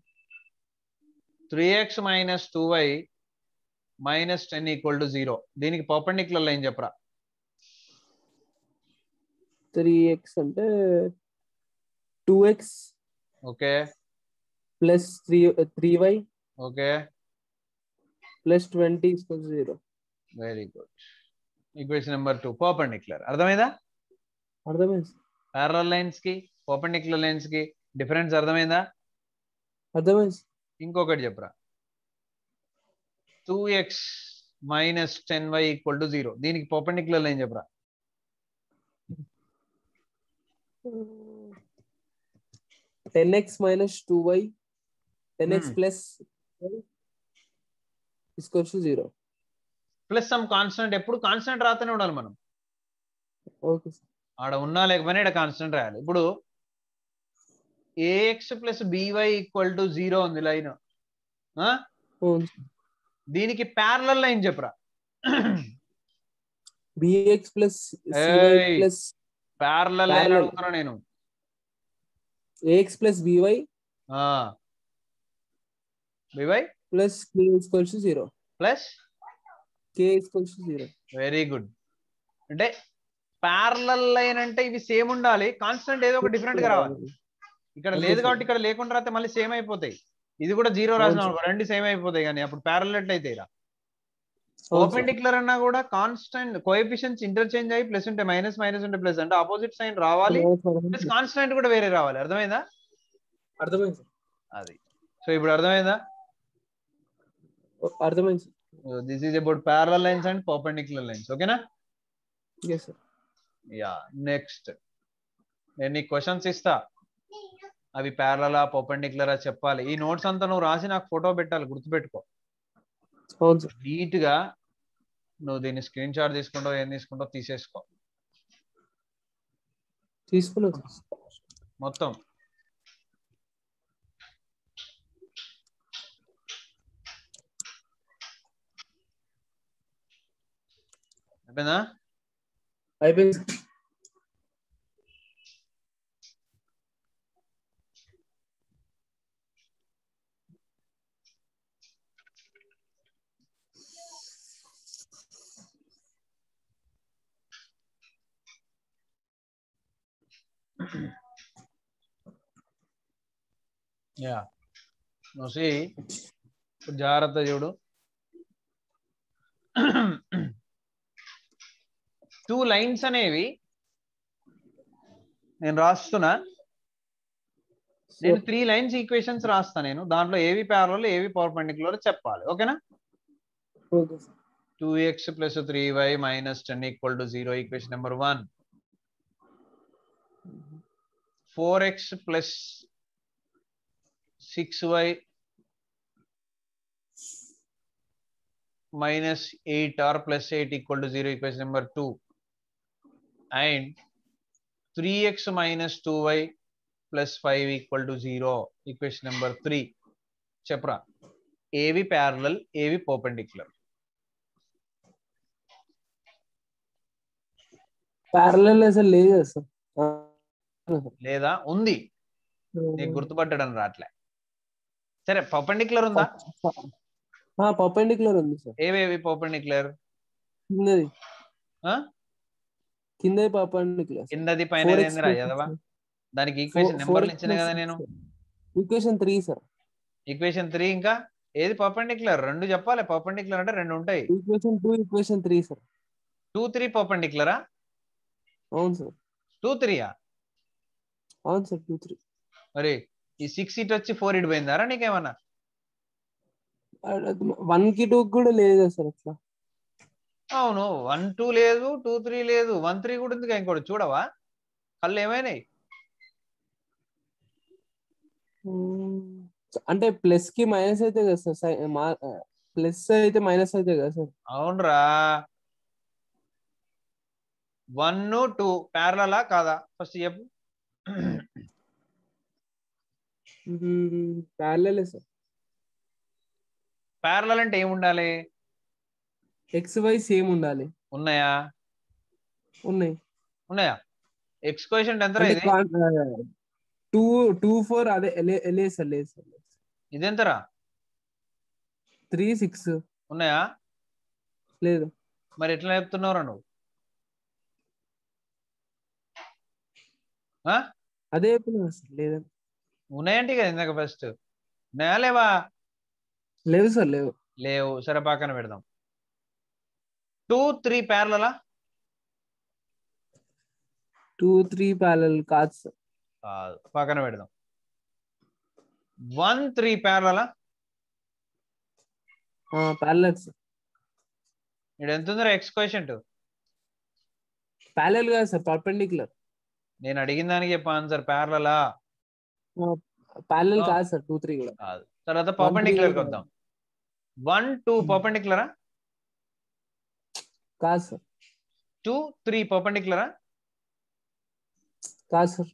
3x - 2y - 10 = 0. దీనికి పర్పెండిక్యులర్ లైన్ చెప్పరా. 3x అంటే 2x okay plus 3y okay plus 20 = 0. Very good. Equation number 2 perpendicular. అర్థమైందా? అర్థమైంది. ప్యారలల్ లైన్స్ కి పర్పెండిక్యులర్ లైన్స్ కి డిఫరెన్స్ అర్థమైందా? అర్థమైంది. ఇంకొకటి చెప్పరా, 2x - 10y = 0. దీనికి పర్పెండిక్యులర్ లైన్ చెప్పరా. 10x - 2y 10x plus = 0. Plus some constant, ఎప్పుడు కాన్స్టెంట్ రాతనే ఉండాలి మనం. Okay sir. ఆడ ఉన్నా లేకపోయినా ఇక్కడ కాన్స్టెంట్ రాయాలి. ఇప్పుడు ax + by = 0 ఉంది లైన్. దీనికి ప్యారలల్ లైన్ చెప్పరా. bx plus cy plus parallel line అడుగుతున్నా నేను. ax plus by by plus k = 0 plus k = 0. Very good. అంటే ప్యారలల్ లైన్ అంటే ఇవి సేమ్ ఉండాలి, కాన్స్టెంట్ ఏదో ఒక డిఫరెంట్ గా రావాలి. ఇక్కడ లేదు కాబట్టి ఇక్కడ లేకుండా రాస్తే మళ్ళీ సేమ్ అయిపోతాయి. ఇది కూడా 0 రాసిన రెండు సేమ్ అయిపోతాయి, కానీ అప్పుడు ప్యారలల్ అయితే ఇలా. పర్పెండిక్యులర్ అన్నా కూడా కాన్స్టెంట్ కోఎఫిషియెంట్స్ ఇంటర్చేంజ్ అయ్యి ప్లస్ ఉంటే మైనస్, మైనస్ ఉంటే ప్లస్, అంటే ఆపోజిట్ సైన్ రావాలి, ప్లస్ కాన్స్టెంట్ కూడా వేరే రావాలి. అర్థమైందా? అర్థమైంది. అది. సో ఇప్పుడు అర్థమైందా? అర్థమైంది. This is about parallel lines and perpendicular lines. ఓకేనా? yes sir. యా, నెక్స్ట్ నేను నీకు క్వశ్చన్స్ ఇస్తా, అవి ప్యారలలా పర్పెండిక్యులరా చెప్పాలి. ఈ నోట్స్ అంతా నువ్వు రాసి నాకు ఫోటో పెట్టాలి, గుర్తుపెట్టుకో. అవును సార్. నీట్ గా నువ్వు దీన్ని స్క్రీన్ షాట్ తీసుకుంటావు, ఏం తీసుకుంటావు తీసేసుకో తీసుకున్నాను మొత్తం. అయిపోయిందా? అయిపోయింది. యా, నోసి జాగ్రత్త చూడు. 2 లైన్స్ అనేవి నేను రాస్తున్నా. నేను 3 లైన్స్ ఈక్వేషన్స్ రాస్తా. నేను దాంట్లో ఏవి ప్యారలల్ ఏవి పర్పెండిక్యులర్ చెప్పాలి. ఓకేనా? 2x + 3y - 10 = 0 equation number 1. 4x + 6y minus 8 or plus 8 equal to 0, equation number 2. And 3x minus 2y plus 5 equal to 0, equation number 3. చెప్పరా ఏవి ప్యారలల్ ఏవి పర్పెండిక్యులర్? ప్యారలల్ అసలు లేదు సార్. లేదా ఉంది, నీకు గుర్తుపట్టడం రాట్లే. సరే పర్పెండిక్యులర్ ఉందా? పర్పెండిక్యులర్ ఉంది సార్. ఏవేవి పర్పెండిక్యులర్? కిందది కిందది పర్పెండిక్యులర్. కిందది పైన ఏందిరా యదవా? దానికి ఈక్వేషన్ నెంబర్లు ఇచ్చిన కదా నేను. Equation 3 sir. ఈక్వేషన్ 3 ఇంకా ఏది పర్పెండిక్యులర్? రెండు చెప్పాలి. పర్పెండిక్యులర్ అంటే రెండు ఉంటాయి. Equation 2 equation 3 sir. 2 3 పర్పెండిక్యులరా? అవును సార్. 2 3 అవును సార్ 2 3. మరి ఈ 6 ఇటు వచ్చి 4 ఇటు పోయిందారా నీకేమన్నా? 1 కి 2 కూడా లేదు కదా సార్ అట్లా. అవును 1 2 లేదు, 2 3 లేదు, 1 3 కూడా ఉంది. ఇంకోటి చూడవా కళ్ళు ఏమైనాయి? అంటే ప్లస్ కి మైనస్ అయితే కదా సార్, ప్లస్ అయితే మైనస్ అయితే కదా సార్. అవునరా. 1 2 ప్యారలలా కాదా ఫస్ట్ చెప్పు. Parallel sir. ప్యారలల్ అంటే ఏముండాలి? ఎక్స్ వై సేమ్ ఉండాలి. ఉన్నాయా? ఉన్నాయా? ఎక్స్ కోఎఫిషియంట్ ఎంత ఇది? 2 2 4 అదే లేదు సార్. ఇదెంతరా? 3 6 ఉన్నాయా? లేదు. మరి ఎట్లా చెప్తున్నావురా నువ్వు? అదే చెప్తున్నా సార్. లేదా ఉన్నాయంటే కదా ఇందాక ఫస్ట్. ఉన్నాయా లేవా? లేదు సార్. లేవు. సరే పక్కన పెడదాం. 2 3 ప్యారలలా? 2 3 ప్యారలల్ కాదు సార్. కాదు, పక్కన పెడదాం. 1 3 ప్యారలలా? Parallel sir. ఇక్కడ ఎంత ఉందిరా ఎక్స్ కోఎఫిషియంట్? ప్యారలల్ కాదు సార్, పర్పెండిక్యులర్. నేను అడిగిన దానికి చెప్పు ఆన్సర్. ప్యారలలా? ప్యారలల్ కాదు సార్ 2 3 కూడా కాదు. తర్వాత పర్పెండిక్యులర్ కి వద్దాం. 1 2 పర్పెండిక్యులరా? కాదు సార్. 2 3 పర్పెండిక్యులరా? కాదు సార్.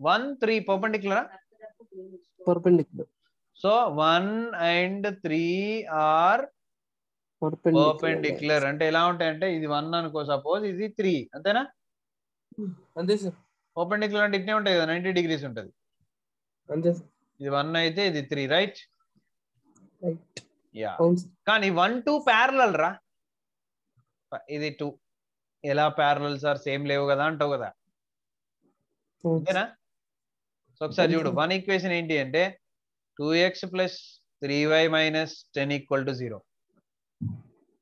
1 3 పర్పెండిక్యులరా? Perpendicular. So 1 and 3 are perpendicular. అంటే ఎలా ఉంటాయంటే ఇది 1 అనుకో, సపోజ్ ఇది 3, అంతేనా? అంతే సార్. పర్పెండిక్యులర్ అంటే ఇట్నే ఉంటాయి కదా, 90 degrees ఉంటుంది. అంతే సార్. ఇది 1 అయితే ఇది 3, రైట్? యా. అవును సార్. కానీ 1 2 ప్యారలల్ రా. ఇది 2 ఎలా ప్యారలల్ సార్, సేమ్ లేవు కదా అంటావు కదా, అంతేనా? సో ఒకసారి చూడు. 1 ఈక్వేషన్ ఏంటి అంటే 2x plus 3y minus 10 equal to 0.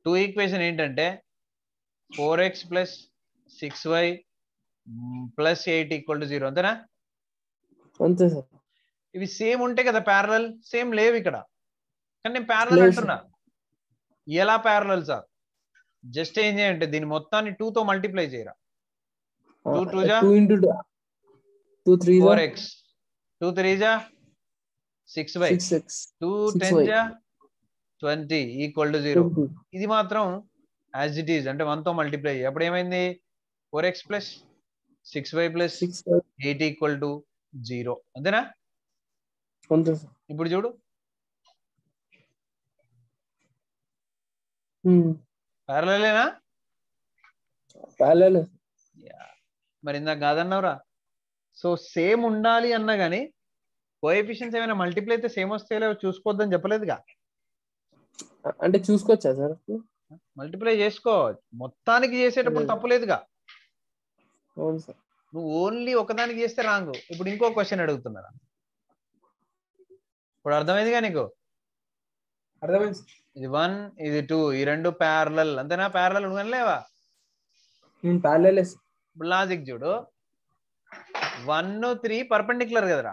2 equation ఏంటంటే 4x plus 6y plus 8 equal to 0, అంతేనా? అంతే సార్. ఇవి సేమ్ ఉంటే కదా ప్యారలల్. సేమ్ లేవు ఇక్కడ, కానీ నేను ప్యారలల్ అంటున్నా. ఎలా ప్యారలల్ సార్? జస్ట్ ఏం చేయంటే దీని మొత్తాన్ని 2 తో మల్టిప్లై చేయరా. 2 2 జా 2 into 2 3 4x, 2 3 జా 6y, 2 10 జా 20 ఈక్వల్ టు 0. ఇది మాత్రం యాజ్ ఇట్ ఈజ్ అంటే 1 తో మల్టిప్లై చేయి. అప్పుడు ఏమైంది? 4x plus 6y plus 8 equal to 0, అంతేనా? ఇప్పుడు చూడు ప్యారలలేనా? ప్యారలల్. మరి ఇందాక కాదన్నావురా. సో సేమ్ ఉండాలి అన్నా గానీ కోఎఫిషియన్స్ ఏమైనా మల్టిప్లై అయితే సేమ్ వస్తే చూసుకోవద్దని చెప్పలేదుగా. అంటే చూసుకోవచ్చా సార్? మల్టిప్లై చేసుకో, మొత్తానికి చేసేటప్పుడు తప్పులేదుగా. అవును సార్. నువ్వు ఓన్లీ ఒకదానికి చేస్తే రాంగ్. ఇప్పుడు ఇంకో క్వశ్చన్ అడుగుతున్నారా? ఇప్పుడు అర్థమైందిగా నీకు? అర్థమైంది. ఇది 1 ఇది 2, ఈ రెండు ప్యారలల్, అంతేనా? ప్యారలల్ లేవా? ప్యారలల్. ఇప్పుడు లాజిక్ చూడు. 1 3 పర్పెండిక్యులర్ కదరా.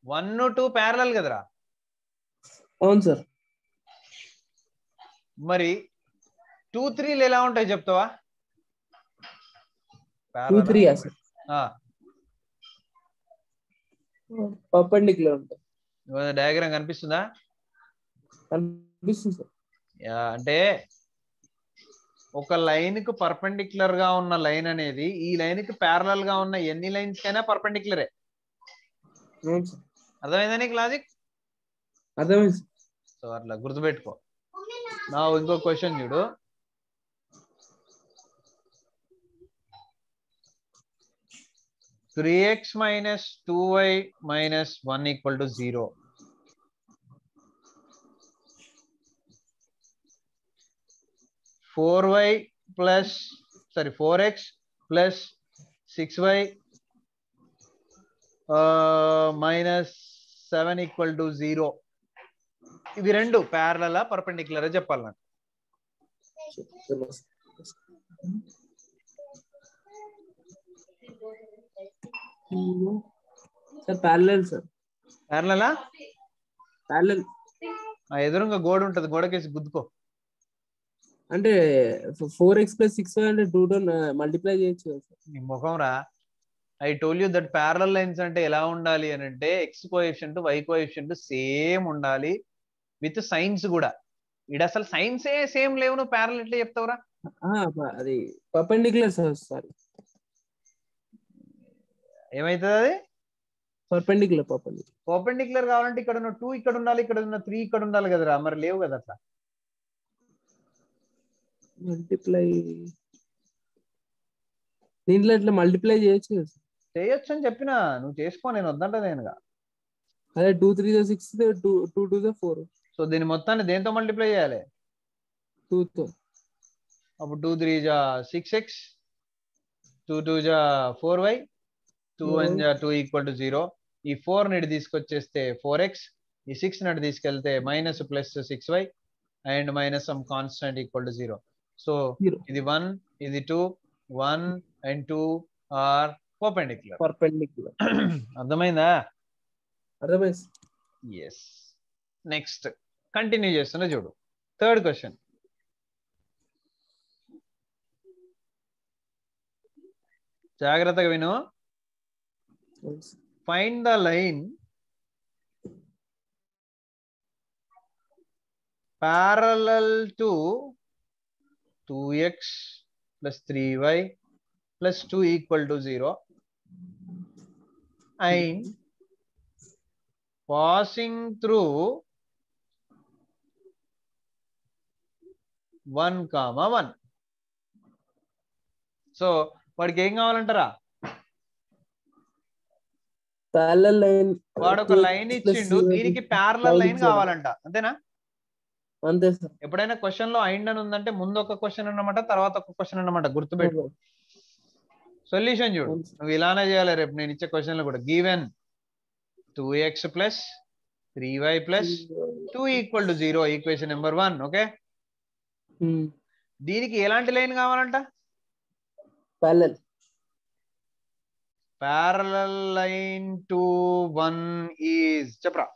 1 2 ప్యారలల్ కదరా. అవును సార్. మరి 2 3 ఎలా ఉంటాయి చెప్తావా? 2 3 సార్ పర్పెండిక్యులర్ ఉంటాయి. డయాగ్రామ్ కనిపిస్తుందా? కనిపిస్తుంది సార్. అంటే ఒక లైన్ కు పర్పెండిక్యులర్ గా ఉన్న లైన్ అనేది ఈ లైన్ కి ప్యారలల్ గా ఉన్న ఎన్ని లైన్స్ కైనా పర్పెండిక్యులరే. అవును సార్. అర్థమైందా నీకు లాజిక్? అర్థమైంది సార్. సో అట్లా గుర్తుపెట్టుకో. నా ఇంకో క్వశ్చన్ చూడు. Three x minus 2y minus 1 equal to 0. Four x plus 6y minus 7 equal to 0. ఇవి రెండు ప్యారలల్ పర్పెండిక్యులర్ చెప్పాలి నాకు. Sir parallel sir. ప్యారలలా? ప్యారలల్. ఎదురుగా గోడ ఉంటది, గోడకేసి గుద్దుకో. అంటే 4x + 6y అంటే 2 తో మల్టిప్లై చేయొచ్చు కదా సార్. నీ ముఖం రా. I told you that parallel lines అంటే ఎలా ఉండాలి అని అంటే x coefficient y coefficient same ఉండాలి విత్ సైన్స్ కూడా. ఇది అసలు సైన్సే సేమ్ లేవు, నువ్వు ప్యారలల్ ఎట్లా చెప్తావురా? అది పర్పెండిక్యులర్ సార్. సారీ, ఏమైతుంది అది? పర్పెండిక్యులర్ కావాలంటే ఇక్కడ ఉన్న 2 ఇక్కడ ఉండాలి, ఇక్కడ ఉన్న 3 ఇక్కడ ఉండాలి కదరా. మరి లేవు కదా అట్లా. మల్టిప్లై దీంట్లో ఇట్లా మల్టిప్లై చేయొచ్చు కదా సార్. చేయొచ్చు అని చెప్పినా, నువ్వు చేసుకో, నేను వద్దంట నేనుగా. అదే 2 3 6 2 2 4. సో దీని మొత్తాన్ని దేంతో మల్టిప్లై చేయాలి? 2 తో. అప్పుడు 2 3 6x, 2 2 4y, 2 1 2 ఈక్వల్ టు 0. ఈ 4 ని తీసుకొచ్చేస్తే 4x, ఈ 6 ని తీసుకెళ్తే minus plus 6y and minus sum constant equal to 0. So ఇది 1, ఇది 2, 1 and 2 ఆర్ పర్పెండిక్యులర్. అర్థమైందా? అర్థమైంది. ఎస్. నెక్స్ట్ కంటిన్యూ చేస్తున్నా చూడు. Third question. జాగ్రత్తగా విను. Find the line parallel to 2x plus 3y plus 2 equal to 0 and passing through 1, 1. So వాడికి ఏం కావాలంటారా? Parallel line. వాడు ఒక లైన్ ఇచ్చిండు, దీనికి ప్యారలల్ లైన్ కావాలంట, అంతేనా? అంతే సార్. ఎప్పుడైనా క్వశ్చన్ లో ఐండ్ అని ఉందంటే ముందు ఒక క్వశ్చన్ అన్నమాట, తర్వాత ఒక క్వశ్చన్ అన్నమాట. గుర్తుపెట్టు. సొల్యూషన్ చూడు, నువ్వు ఇలానే చేయాలి రేపు నేను ఇచ్చే క్వశ్చన్ లో కూడా. Given 2x plus 3y plus 2 equal to 0, equation number 1. Okay, దీనికి ఎలాంటి లైన్ కావాలంట? ప్యారలల్ లైన్ టు 1 ఈజ్ చెప్పరా?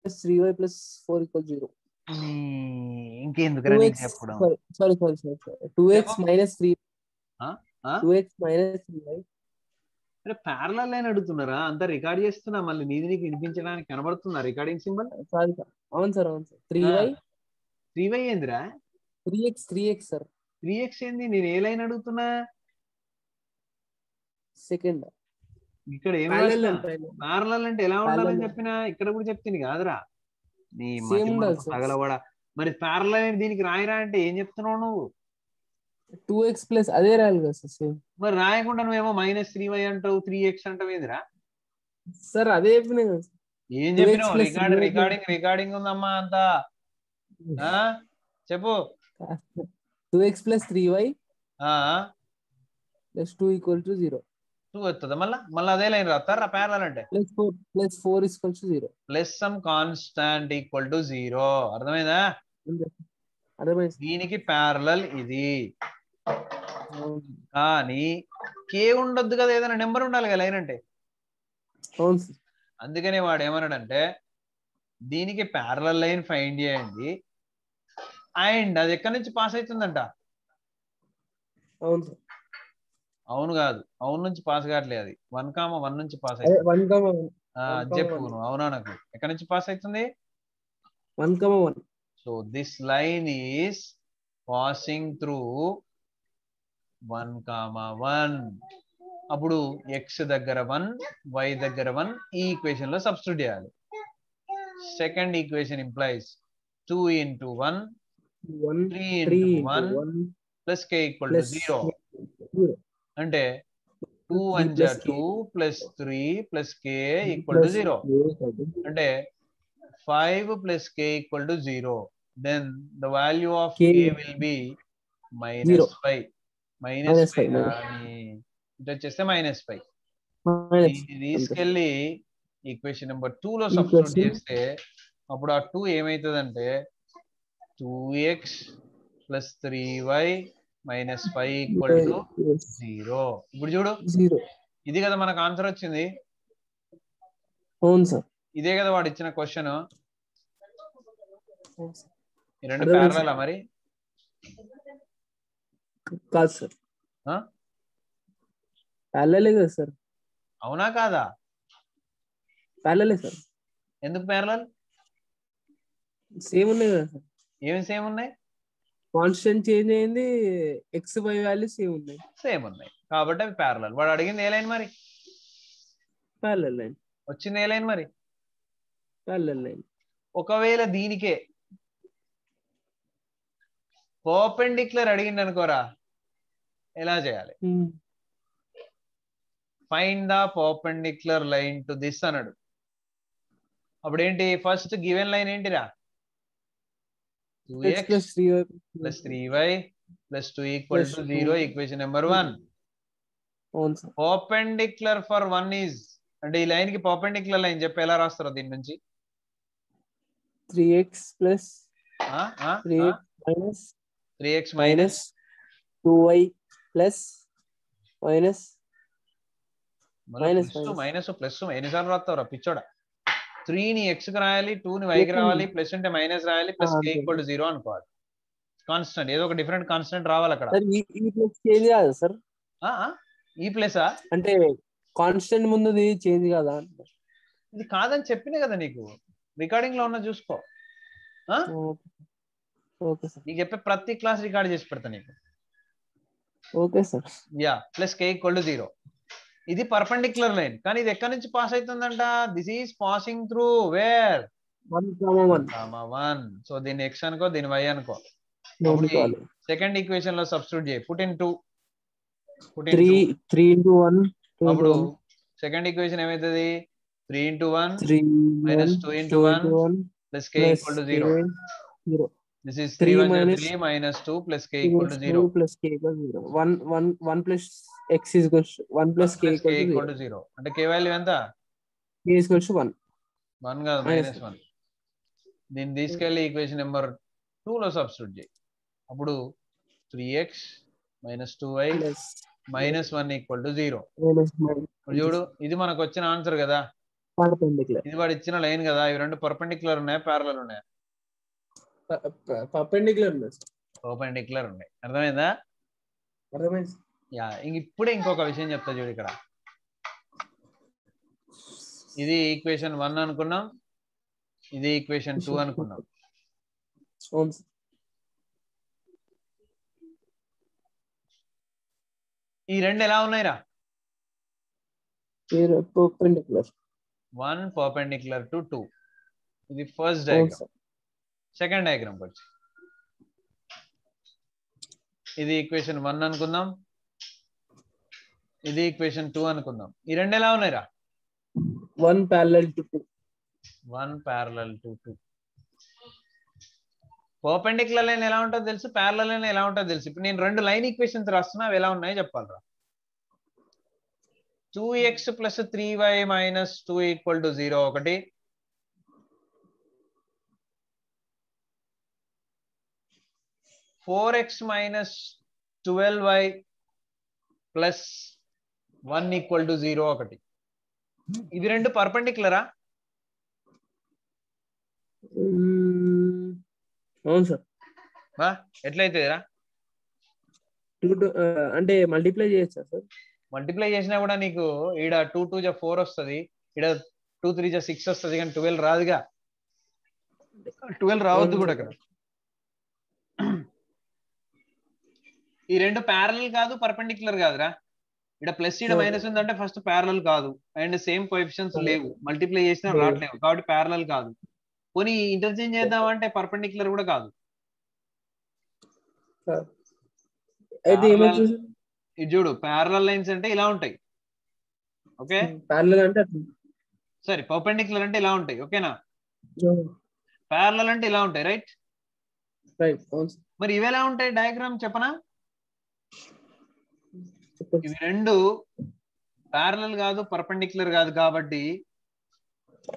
3y + 4 = 0. ఇంకెందుకు రా నీకు చెప్పడం? Sorry 2x - 3. 2x - 3y. అరే ప్యారలల్ లైన్ అడుగుతున్నారా? అంతా రికార్డ్ చేస్తున్నా, మళ్ళీ నీది నీకు వినిపించడానికి కనబడుతుందా రికార్డింగ్ సింబల్? Sorry sir. అవును సార్. 3y ఏందిరా? 3x sir. 3x ఏంది? నేను ఏ లైన్ అడుగుతున్నా? సెకండ్. ఇక్కడ ఏం ప్యారలల్ అంటే ఎలా ఉండాలని చెప్పినా, ఇక్కడ కూడా చెప్తుంది కాదురా. నీ తగలబడా. మరి ప్యారలల్ లైన్ దీనికి రాయిరా అంటే ఏం చెప్తున్నావు నువ్వు? 2x ప్లస్ అదే రాయాలి కదా సార్ సేమ్. మరి రాయకుండా నువ్వేమో -3y అంటావు, 3x అంటావు ఏందిరా? సార్ అదే చెప్పినా కదా. ఏం చెప్పినావు? రికార్డింగ్ ఉందమ్మా అంతా. చెప్పు. 2x + 3y + 2 = 0. 2 వస్తుందా? మళ్ళీ అదే లైన్ రాస్తారా ప్యారలల్ అంటే? + 4 = 0. Plus some constant equal to 0. అర్థమైందా? దీనికి ప్యారలల్ ఇది. కానీ కే ఉండొద్దు కదా, ఏదైనా నెంబర్ ఉండాలి కదా లైన్ అంటే. అందుకనే వాడు ఏమన్నాడంటే దీనికి ప్యారలల్ లైన్ ఫైండ్ చేయండి అండ్ అది ఎక్కడి నుంచి పాస్ అవుతుందంట. అవును కాదు, అవును నుంచి పాస్ కావట్లేదు, అది 1, 1 నుంచి పాస్ అవుతుంది. చెప్పు నువ్వు అవునా నాకు. ఎక్కడి నుంచి పాస్ అవుతుంది? 1,1. So this line is passing through 1,1. అప్పుడు x దగ్గర 1, y దగ్గర 1 ఈ ఈక్వేషన్ లో సబ్స్టిట్యూట్ చేయాలి. Second equation implies 2 into 1 3 into 1 plus k equal to 0. అంటే 2 1 ja 2 plus 3 plus k equal to 0. అంటే 5 plus k equal to 0. Then the value of k will be minus 5. Minus 5 ఇది వచ్చేస్తే minus 5. దీన్ని తీసుకెళ్ళి ఈక్వేషన్ నెంబర్ 2 లో సబ్స్టిట్యూట్ చేస్తే అప్పుడు ఆ 2 ఏమవుతుందంటే 2x plus 3y minus 5 equal to 0. ఇప్పుడు చూడు ఇది కదా మనకు ఆన్సర్ వచ్చింది. అవును సార్, ఇదే కదా వాడు ఇచ్చిన క్వశ్చన్. ఈ రెండు ప్యారలల్ మరి కాదు సార్, ప్యారలల్ కదా సార్. అవునా కాదా? Parallel sir. ఎందుకు ప్యారలల్? సేమ్ ఉన్నాయి కదా సార్. ఏమి సేమ్ ఉన్నాయి? కాన్స్టెంట్ చేంజ్ అయింది, ఎక్స్ వై వాల్యూ సేమ్ ఉన్నాయి. సేమ్ ఉన్నాయి కాబట్టి అవి ప్యారలల్. వాడు అడిగింది ఏ లైన్ మరి? Parallel line. వచ్చింది ఏ లైన్ మరి? Parallel line. ఒకవేళ దీనికే పర్పెండిక్యులర్ అడిగింది అనుకోరా, ఎలా చేయాలి? Find the perpendicular line to this అన్నాడు. అప్పుడు ఏంటి? ఫస్ట్ గివెన్ లైన్ ఏంటిరా? 2x plus 3y plus 2 equal to 0. Equation number 1. Perpendicular for 1 is అంటే ఈ లైన్ కి పర్పెండిక్యులర్ లైన్ చెప్పి ఎలా రాస్తారో దీని నుంచి 3x plus 3x minus 2y plus minus plus ఎన్నిసార్లు రాస్తావురా పిచ్చోడా? 3 ని x కి రాయాలి, 2 ని y కి రావాలి, ప్లస్ అంటే మైనస్ రాయాలి, ప్లస్ k ఈక్వల్ టు 0 అనుకోవాలి. కాన్స్టెంట్ ఏదో ఒక డిఫరెంట్ కాన్స్టెంట్ రావాలి అక్కడ. ఈ ప్లస్ చేంజ్ కాదు సార్. ఈ ప్లస్ అంటే కాన్స్టెంట్ ముందుది చేంజ్ కాదా? ఇది కాదని చెప్పినా కదా నీకు, రికార్డింగ్ లో ఉన్న చూసుకో. ఓకే సార్, నీకు చెప్పే ప్రతి క్లాస్ రికార్డ్ చేసి పెడతా నీకు. Okay sir. Yeah, plus k equal to 0. ఇది పర్పెండిక్యులర్ లైన్, కానీ ఇది ఎక్కడి నుంచి పాస్ అవుతుందంట? This is passing through where 1,1. So దీన్ని x అనుకో, దీన్ని y అనుకో. సెకండ్ ఈక్వేషన్ లో సబ్స్టిట్యూట్ చేయి. Put in 2. 3 into 1. అప్పుడు సెకండ్ ఈక్వేషన్ ఏమైతుంది? 3 into 1 minus 2 into 1 plus k equal to 0. This is 3 minus 3 minus 2 plus k equal to 0. 1 plus x is equals to 1 plus k equal to 0. అంటే k వాల్యూ ఎంత? k is equals to 1. 1 కాదు, -1. దీన్ని తీసుకెళ్ళి ఈక్వేషన్ నెంబర్ 2 లో సబ్స్టిట్యూట్ చేయి. అప్పుడు 3x minus 2y minus 1 equal to 0. చూడు, ఇది మనకు వచ్చిన ఆన్సర్ కదా. ఇది వాడు ఇచ్చిన లైన్ కదా. ఇవి రెండు పర్పెండిక్యులర్ ఉన్నాయా, ప్యారలల్ ఉన్నాయా? పర్పెండిక్యులర్ ఉన్నాయి. అర్థమైందా? యా. ఇప్పుడే ఇంకొక విషయం చెప్తా చూడు. ఇక్కడ ఇది ఈక్వేషన్ 1 అనుకున్నాం, ఇది ఈక్వేషన్ 2 అనుకున్నాం. ఈ రెండు ఎలా ఉన్నాయిరా? 1 perpendicular to 2. ఇది ఫస్ట్ డయాగ్రామ్. సెకండ్ డయాగ్రామ్ వచ్చి ఇది ఈక్వేషన్ 1 అనుకుందాం, ఇది ఈక్వేషన్ 2 అనుకుందాం. ఈ రెండు ఎలా ఉన్నాయిరా? 1 parallel to 2. 1 parallel to 2. Perpendicular line ఎలా ఉంటుందో తెలుసు, ప్యారలల్ లైన్ ఎలా ఉంటుందో తెలుసు. ఇప్పుడు నేను రెండు లైన్ ఈక్వేషన్స్ రాస్తున్నా, అవి ఎలా ఉన్నాయో చెప్పాలరా. 2x plus 3y minus 2 equal to 0 ఒకటి, 4x minus 12y plus 1 equal to 0 ఒకటి. ఇవి రెండు పర్పెండిక్యులరా? అవును సార్. ఎట్లయితేరా? అంటే మల్టిప్లై చేయొచ్చా సార్? మల్టిప్లై చేసినా కూడా నీకు ఈడ 2 2 4 వస్తుంది, ఈడ 2 3 6 వస్తుంది, కానీ 12 రాదుగా. ఉంటాయి. 12 రావద్దు కూడా అక్కడ. ఈ రెండు ప్యారలల్ కాదు, పర్పెండిక్యులర్ కాదురా. ఇక్కడ ప్లస్ ఇక్కడ మైనస్ ఉందంటే ఫస్ట్ ప్యారలల్ కాదు, అండ్ సేమ్ కోఎఫిషియన్స్ లేవు, మల్టిప్లై చేసినా రావట్లేవు, కాబట్టి ప్యారలల్ కాదు. పోనీ ఇంటర్చేంజ్ చేద్దామంటే పర్పెండిక్యులర్ కూడా కాదు. ఇది చూడు, ప్యారలల్ లైన్స్ అంటే ఇలా ఉంటాయి, ఓకే. ప్యారలల్ అంటే సరే, పర్పెండిక్యులర్ అంటే ఇలా ఉంటాయి, ఓకేనా. ప్యారలల్ అంటే ఇలా ఉంటాయి, రైట్. మరి ఇవి ఎలా ఉంటాయి డయాగ్రామ్ చెప్పనా. ఇవి రెండు ప్యారలల్ కాదు, పర్పెండిక్యులర్ కాదు, కాబట్టి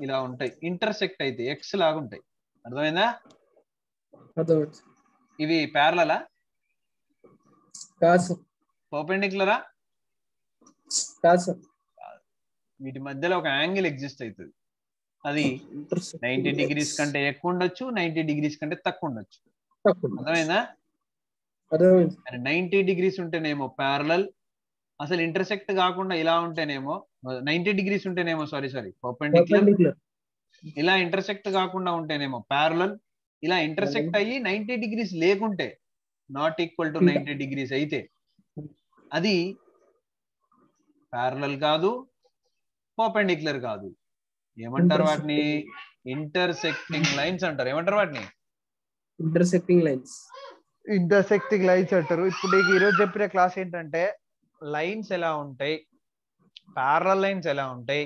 ఇలా ఉంటాయి. ఇంటర్సెక్ట్ అయితే ఎక్స్ లాగా ఉంటాయి. అర్థమైందా? ఇవి ప్యారలలా, పర్పెండిక్యులరా? వీటి మధ్యలో ఒక యాంగిల్ ఎగ్జిస్ట్ అవుతుంది. అది 90 degrees కంటే ఎక్కువ ఉండొచ్చు, 90 degrees కంటే తక్కువ ఉండొచ్చు. అర్థమైందా? 90 degrees ఉంటేనేమో ప్యారలల్, అసలు ఇంటర్సెక్ట్ కాకుండా ఇలా ఉంటేనేమో 90 degrees ఉంటేనేమో సారీ పర్పెండిక్యులర్. ఇలా ఇంటర్సెక్ట్ కాకుండా ఉంటేనేమో ప్యారలల్. ఇలా ఇంటర్సెక్ట్ అయ్యి 90 degrees లేకుంటే, నాట్ ఈక్వల్ టు 90 degrees అయితే అది ప్యారలల్ కాదు, పర్పెండిక్యులర్ కాదు. ఏమంటారు వాటిని? ఇంటర్సెక్టింగ్ లైన్స్ అంటారు. ఏమంటారు వాటిని? ఇంటర్సెక్టింగ్ లైన్స్ అంటారు. ఇప్పుడు నీకు ఈరోజు చెప్పిన క్లాస్ ఏంటంటే, లైన్స్ ఎలా ఉంటాయి, ప్యారలల్ లైన్స్ ఎలా ఉంటాయి,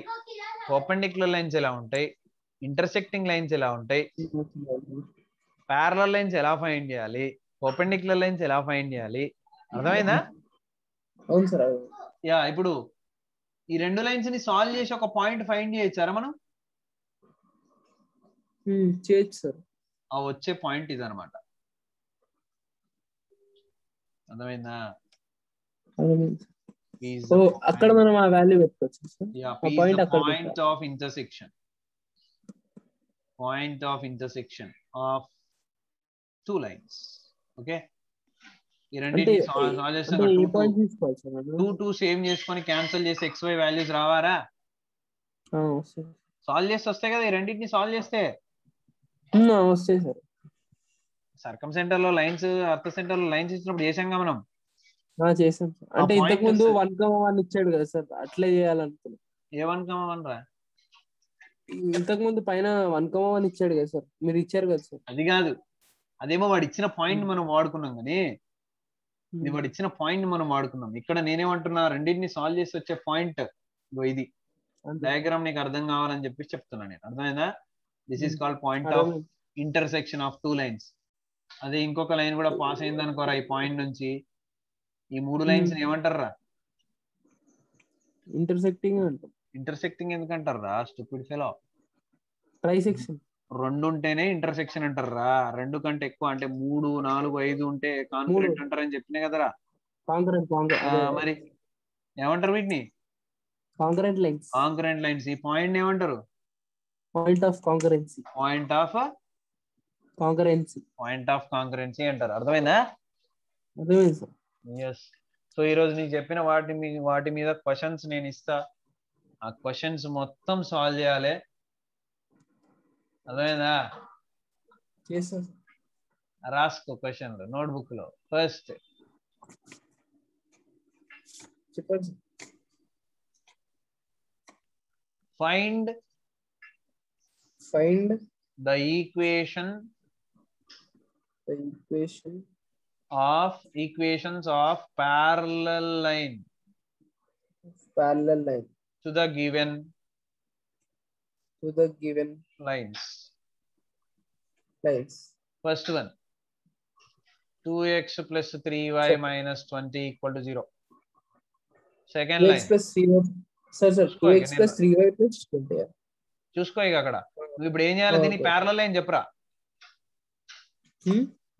పర్పెండిక్యులర్ లైన్స్ ఎలా ఉంటాయి, ఇంటర్సెక్టింగ్ లైన్స్ ఎలా ఉంటాయి, ప్యారలల్ లైన్స్ ఎలా ఫైండ్ చేయాలి, పర్పెండిక్యులర్ లైన్స్ ఎలా ఫైండ్ చేయాలి. అర్థమైందా? అవును సార్. యా, ఇప్పుడు ఈ రెండు లైన్స్ ని సాల్వ్ చేసి ఒక పాయింట్ ఫైండ్ చేయొచ్చారా మనం? చేయొచ్చు సార్. ఆ వచ్చే పాయింట్ ఇదనమాట. అర్థమైందా? అక్కడ మనం ఆ వాల్యూ పెట్టుకోవచ్చు. Point of intersection, point of intersection of two lines. Okay, ఈ రెండింటిని సాల్వ్ చేస్తాం. 2 సేమ్ చేసుకొని క్యాన్సిల్ చేసి XY వాల్యూస్ రావారా? సాల్వ్ చేసి వస్తాయి కదా. ఈ రెండింటిని సాల్వ్ చేస్తే వస్తాయి సార్. సర్కమ్ సెంటర్ లో లైన్స్, అర్థ సెంటర్ లో లైన్స్ ఇచ్చినప్పుడు చేసాంగా మనం. చేసాం సార్. అంటే ఇంతకు ముందు 1,1 ఇచ్చాడు కదా సార్, అట్లే చేయాలనుకున్నాం. ఏ 1,1 రా? ఇంతకు ముందు పైన 1,1 ఇచ్చాడు కదా సార్, మీరు ఇచ్చారు కదా సార్. అది కాదు, అదేమో వాడు ఇచ్చిన పాయింట్ మనం వాడుకున్నాం. కానీ వాడు ఇచ్చిన పాయింట్ మనం వాడుకున్నాం. ఇక్కడ నేనేమంటున్నా, రెండింటిని సాల్వ్ చేసి వచ్చే పాయింట్ ఇది. డయాగ్రామ్ నీకు అర్థం కావాలని చెప్పి చెప్తున్నా నేను. అర్థమైందా? This is called point of intersection of two lines. అదే ఇంకొక లైన్ కూడా పాస్ అయింది అనుకోరా ఈ పాయింట్ నుంచి, ఈ 3 లైన్స్ ఏమంటారా? ఇంటర్సెక్టింగ్ ఎందుకంటారా? Stupid fellow. ట్రైసెక్షన్. 2 ఉంటేనే ఇంటర్సెక్షన్ అంటారా. 2 కంటే ఎక్కువ అంటే 3, 4, 5 ఉంటే కాంకరెంట్ అంటారని చెప్పినా కదరా. మరి ఏమంటారు వీటిని? Concurrent lines. ఈ పాయింట్ ఏమంటారు? Point of concurrency. Point of concurrency అంటారు. అర్థమైందా? అర్థమైంది సార్. ఎస్. సో ఈ రోజు నీకు చెప్పిన వాటి మీద క్వశ్చన్స్ నేను ఇస్తా. ఆ క్వశ్చన్స్ మొత్తం సాల్వ్ చేయాలి. అర్థమైందా? రాసుకో క్వశ్చన్లు నోట్బుక్ లో. ఫస్ట్ చెప్పండి. Find the equations of parallel line to the given lines. First one, 2x plus 3y minus 20 equal to 0. Second line, 2x plus 3y. Sir, 2x plus 3y plus 20. చూసుకో ఇక అక్కడ నువ్వు ఇప్పుడు ఏం చేయాలి? దీని ప్యారలల్ లైన్ చెప్పురా.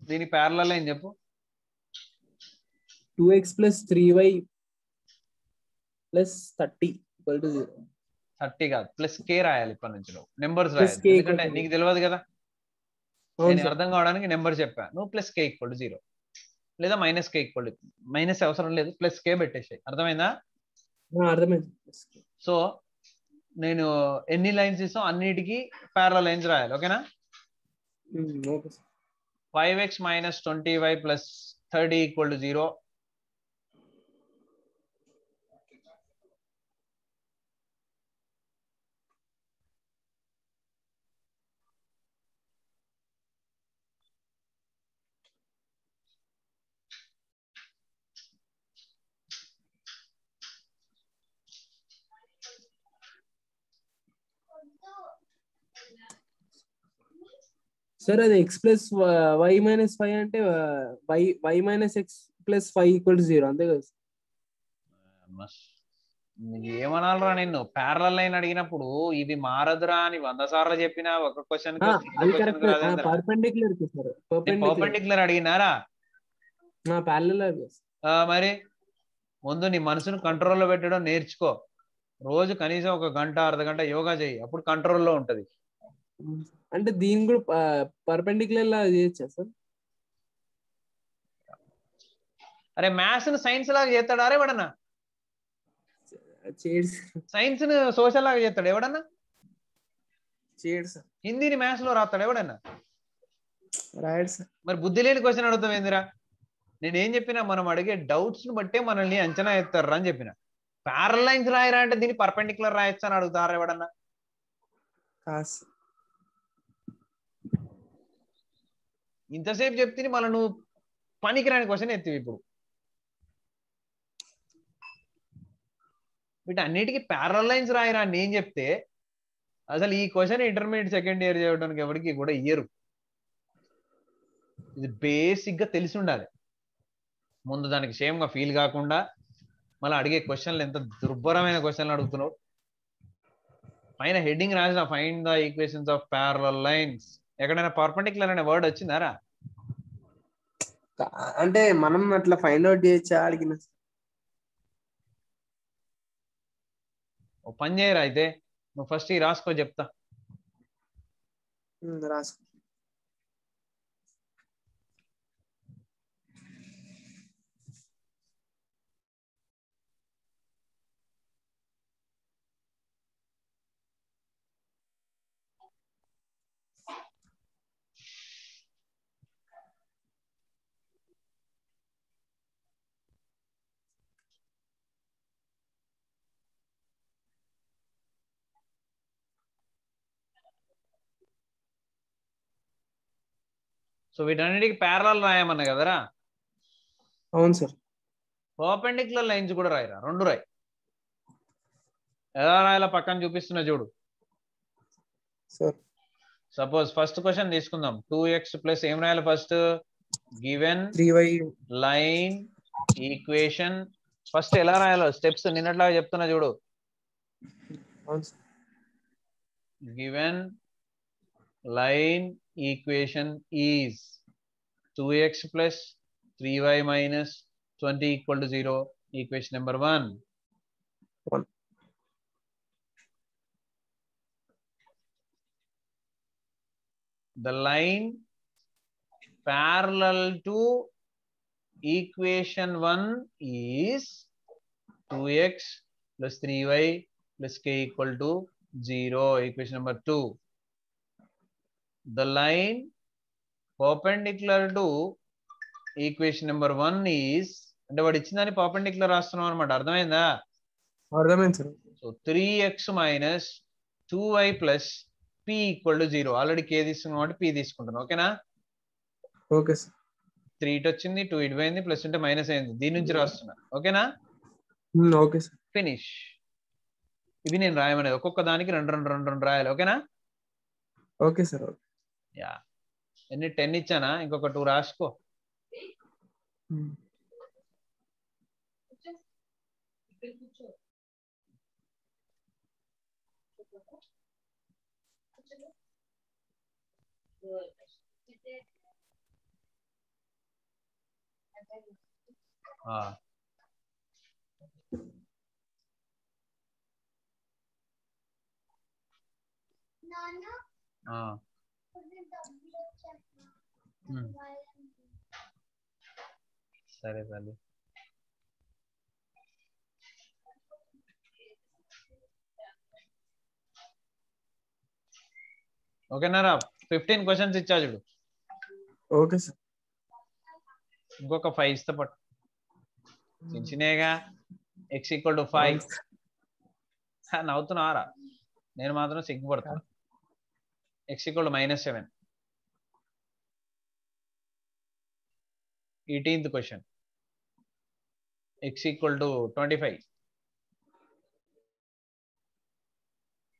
దీని ప్యారలల్ లైన్ చెప్పు. 2x plus 3y plus 30 equal to 0. 30 కాదు, ప్లస్ కే రాయాలి. ఇప్పటి నుంచి నువ్వు నెంబర్స్ రాయాలి, ఎందుకంటే నీకు తెలియదు కదా. నేను అర్థం కావడానికి నెంబర్ చెప్పా. నువ్వు ప్లస్ కే ఈక్వల్ టు 0 లేదా minus K equal to, minus అవసరం లేదు, ప్లస్ కే పెట్టేసాయి. అర్థమైందా? అర్థమైంది. సో నేను ఎన్ని లైన్స్ ఇస్తాం అన్నిటికీ ప్యారలల్ లైన్స్ రాయాలి. ఓకేనా? Okay sir. 5x minus 20y plus 30 equal to 0. Sir అది x ప్లస్ y మైనస్ 5 అంటే y minus x plus 5 equal to 0 అంతే కదా? ఏమనాలరా నిన్ను ప్యారలల్ లైన్ అడిగినప్పుడు ఇది మారదురా అని 100 సార్లు చెప్పినా ఒక క్వశ్చన్ అది కరెక్ట్. పర్పెండిక్యులర్ కి సార్, పర్పెండిక్యులర్ అడిగినారా? ప్యారలల్. మరి ముందు నీ మనసును కంట్రోల్లో పెట్టడం నేర్చుకో. రోజు కనీసం ఒక గంట అర్ధగంట యోగా చేయి, అప్పుడు కంట్రోల్లో ఉంటది. అంటే దీని కూడా పర్పెండిక్యులర్ లా చేయొచ్చా సార్? అరే మ్యాథ్స్ ను సైన్స్ లాగా చేస్తాడా అరే ఎవడన్నా? సైన్స్ ను సోషల్ లాగా చేస్తాడు ఎవడన్నా? హిందీని మ్యాథ్స్ లో రాస్తాడు ఎవడన్నా? రాయడు సార్. మరి బుద్ధి లేని క్వశ్చన్ అడుగుతాం ఏందిరా? నేనేం చెప్పినా మనం అడిగే డౌట్స్ ను బట్టే మనల్ని అంచనా ఎత్తారు అని చెప్పిన. ప్యారల్ లైన్స్ రాయరా అంటే దీన్ని పర్పెండిక్యులర్ రాయొచ్చు అని అడుగుతారా ఎవడన్నా? ఇంతసేపు చెప్తే మళ్ళీ నువ్వు పనికిరాని క్వశ్చన్ ఎత్తివి ఇప్పుడు. వీటన్నిటికీ ప్యారల్ లైన్స్ రాయరా అని నేను చెప్తే అసలు ఈ క్వశ్చన్ ఇంటర్మీడియట్ సెకండ్ ఇయర్ చేయడానికి ఎవరికి కూడా ఇయ్యరు. ఇది బేసిక్ గా తెలిసి ఉండాలి. ముందు దానికి సేమ్ గా ఫీల్ కాకుండా మళ్ళీ అడిగే క్వశ్చన్లు ఎంత దుర్భరమైన క్వశ్చన్లు అడుగుతున్నావు. పైన హెడ్డింగ్ రాసిన find the equations of parallel lines. ఎక్కడైనా పర్పెండిక్యులర్ అనే వర్డ్ వచ్చిందారా? అంటే మనం అట్లా ఫైండ్ అవుట్ చేయొచ్చా అడిగిన. ఓ పని చేయరా అయితే, నువ్వు ఫస్ట్ ఈ రాసుకో చెప్తా. రాసుకో. సో వీటన్నిటికి ప్యారలల్ రాయమన్నా కదరా? అవును సార్. పర్పెండిక్యులర్ లైన్స్ కూడా రాయరా, రెండు రాయి. ఎలా రాయాలో పక్కన చూపిస్తున్నా చూడు. సపోజ్ ఫస్ట్ క్వశ్చన్ తీసుకుందాం. 2x ప్లస్ ఏం రాయాలి first? Given 3y line equation. First ఎలా రాయాలో స్టెప్స్ నిన్నట్లాగా చెప్తున్నా చూడు. Given line equation is 2x plus 3y minus 20 equal to 0. Equation number 1. The line parallel to equation 1 is 2x plus 3y plus k equal to 0. Equation number 2. The line perpendicular to equation number 1 is, అంటే వాడు ఇచ్చిందని పర్పెండిక్యులర్ రాస్తున్నాం అనమాట. అర్థమైందా? అర్థమైంది sir. So 3x minus 2y plus p equal to 0. Already k తీసుకున్నాం కాబట్టి p తీసుకుంటాను. ఓకేనా? Okay sir. 3 ఇటు వచ్చింది, 2 ఇటు పోయింది, ప్లస్ అంటే మైనస్ అయింది. దీని నుంచి రాస్తున్నా. ఓకేనా? Okay sir. ఫినిష్. ఇవి నేను రాయమనేది. ఒక్కొక్క దానికి రెండు రెండు రెండు రెండు రాయాలి. ఓకేనా? Okay sir. యా. ఎన్ని 10 ఇచ్చానా? ఇంకొక 2 రాసుకో. సరే తల్లి. ఓకేనా రా? 15 క్వశ్చన్స్ ఇచ్చా చూడు. Okay sir. ఇంకొక 5 ఇస్తే పట్టు. చిన్నగా x = 5. నవ్వుతున్నారా? నేను మాత్రం సిగ్గుపడుతున్నా. x = -7. 18th question x = 25.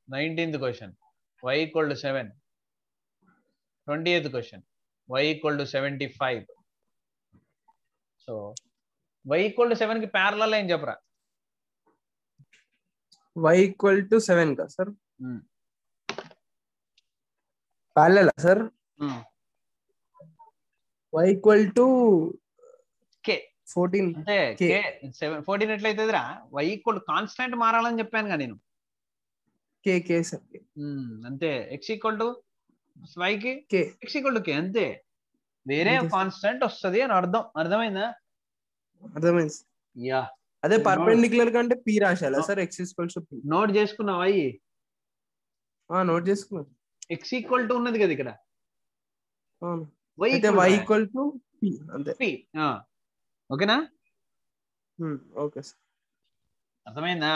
19th question y = 7. 20th question y = 75. So y = 7 కి ప్యారలల్ ఏం చెప్పరా? y = 7 का sir parallel sir. y = k 14 అంటే k 14 ఎట్లయితేదిరా? y = కాన్స్టెంట్ మారాలని చెప్పాను కదా నేను. k sir. అంతే. x = y కి k x = k అంతే. వేరే కాన్స్టెంట్ వస్తది అని అర్థం. అర్థమైందా? అర్థమైంది. యా. అదే పర్పెండిక్యులర్ కంటే p రాశాలా సార్? x = p. నోట్ చేసుకున్నావా? అయ్యి నోట్ చేసుకున్నా. x = ఉన్నది కదా ఇక్కడ. అయితే y = p అంతే. p. ఓకేనా? Okay sir. అర్థమైందా?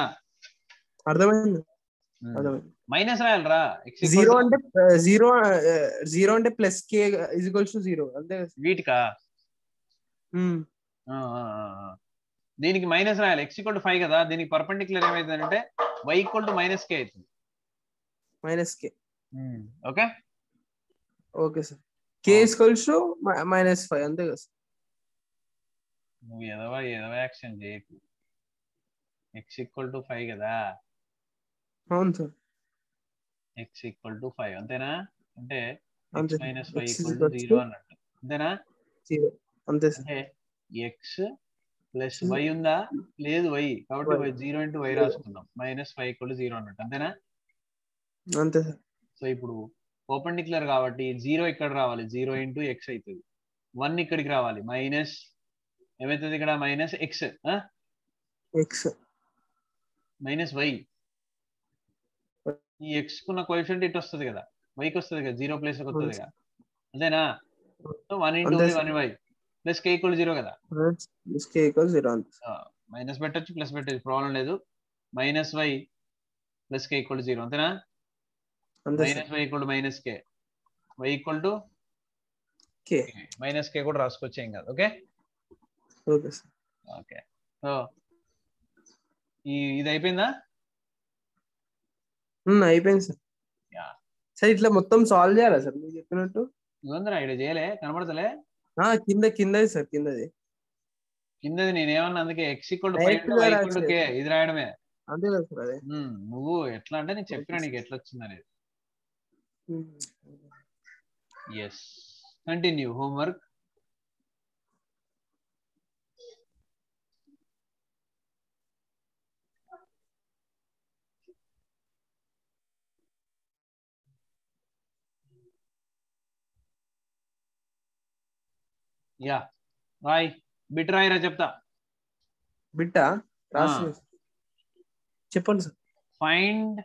అర్థమైంది. మైనస్ రాయాలరా. జీరో అంటే ప్లస్ k = 0 అంతే. వీటికా? దీనికి మైనస్ రాయాలి. x = 5 కదా, దీనికి పర్పెండిక్యులర్ ఏమైతుందంటే y = -k అవుతుంది. -k. Okay okay sir. k = -5 అంతే కదా సార్. నువ్వు ఏదో యాక్షన్ చేయకు. x = 5 కదా. అవును సార్. x = 5 అంతేనా? అంటే x - y = 0 అన్నట్టు. అంతేనా? 0 అంతే సార్. అంటే x + y ఉందా? లేదు y. కాబట్టి 0 × y రాసుకుందాం. -y = 0 అన్నట్టు. అంతేనా? అంతే సార్. సో ఇప్పుడు పర్పెండిక్యులర్ కాబట్టి 0 ఇక్కడ రావాలి. 0 × x అవుతుంది. 1 ఇక్కడికి రావాలి. మైనస్ ఏమవుతుంది ఇక్కడ? -x -y. ఈ x కున్న కోఎఫిషియంట్ ఇటు వస్తుంది కదా, y కి వస్తుంది కదా, 0 ప్లేస్ వస్తుంది కదా. అంతేనా? సో 1 × 1y + k = 0 కదా. k = 0 మైనస్ పెట్టచ్చు, ప్లస్ పెట్టచ్చు, ప్రాబ్లం లేదు. -y + k = 0 అంతేనా? -y = -k, y = k. -k కూడా రాసుకోవచ్చు, ఏం కాదు. Okay okay sir. Okay. So ఇది అయిపోయిందా? అయిపోయింది సార్. సార్ ఇట్లా మొత్తం సాల్వ్ చేయాలా సార్ మీరు చెప్పినట్టు? ఇవ్వందిరా, ఇక్కడ చేయలే, కనబడతలే. కిందది సార్, కిందది నేనేమన్నా అందుకే x = 5 y = k ఇది రాయడమే. అంతే కదా సార్. అదే నువ్వు ఎట్లా అంటే నీకు చెప్పినా నీకు ఎట్లా వచ్చింది అనేది. Yes, continue homework. యా రాయ్. బిట్ రాయిరా చెప్తా. బిట్టా రాసి చెప్పండి sir. Find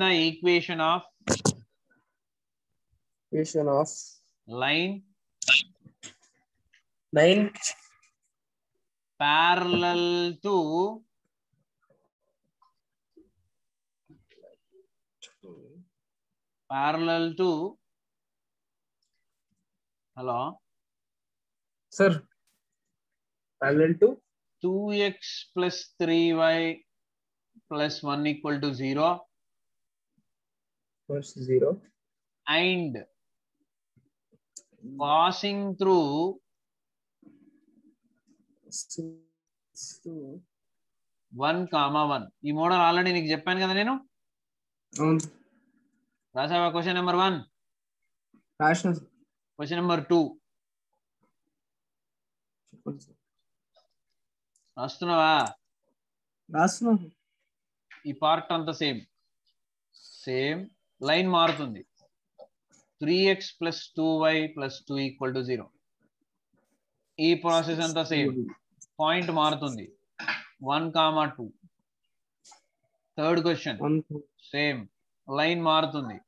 the equation of line parallel to hello sir, parallel to 2x + 3y + 1 = 0 and passing through 1, 1. ఈ మోడల్ ఆల్రెడీ నీకు చెప్పాను కదా నేను. రాసావా? క్వశ్చన్ నెంబర్ 1 రాసిన. Question number 2 రాస్తున్నావా? రాస్తున్నా. ఈ పార్ట్ అంతా సేమ్ లైన్ మారుతుంది. 3x + 2y + 2 = 0. ఈ ప్రాసెస్ అంతా సేమ్, పాయింట్ మారుతుంది. 1, 2. థర్డ్ క్వశ్చన్ సేమ్ లైన్ మారుతుంది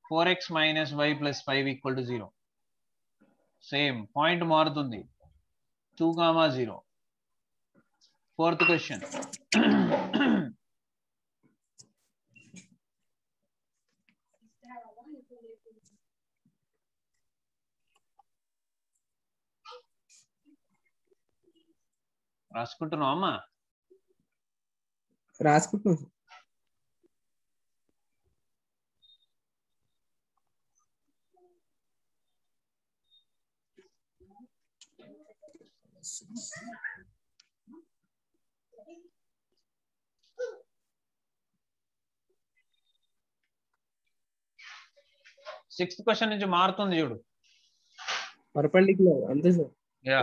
4x minus y plus 5 equal to 0. Same point మారుతుంది 2, 0. ఫోర్త్ క్వశ్చన్ రాసుకుంటున్నావు అమ్మా? రాసుకుంటున్నాం. సిక్స్త్ క్వశ్చన్ నుంచి మారుతుంది చూడు. పర్పెండిక్యులర్ అంతే సార్. యా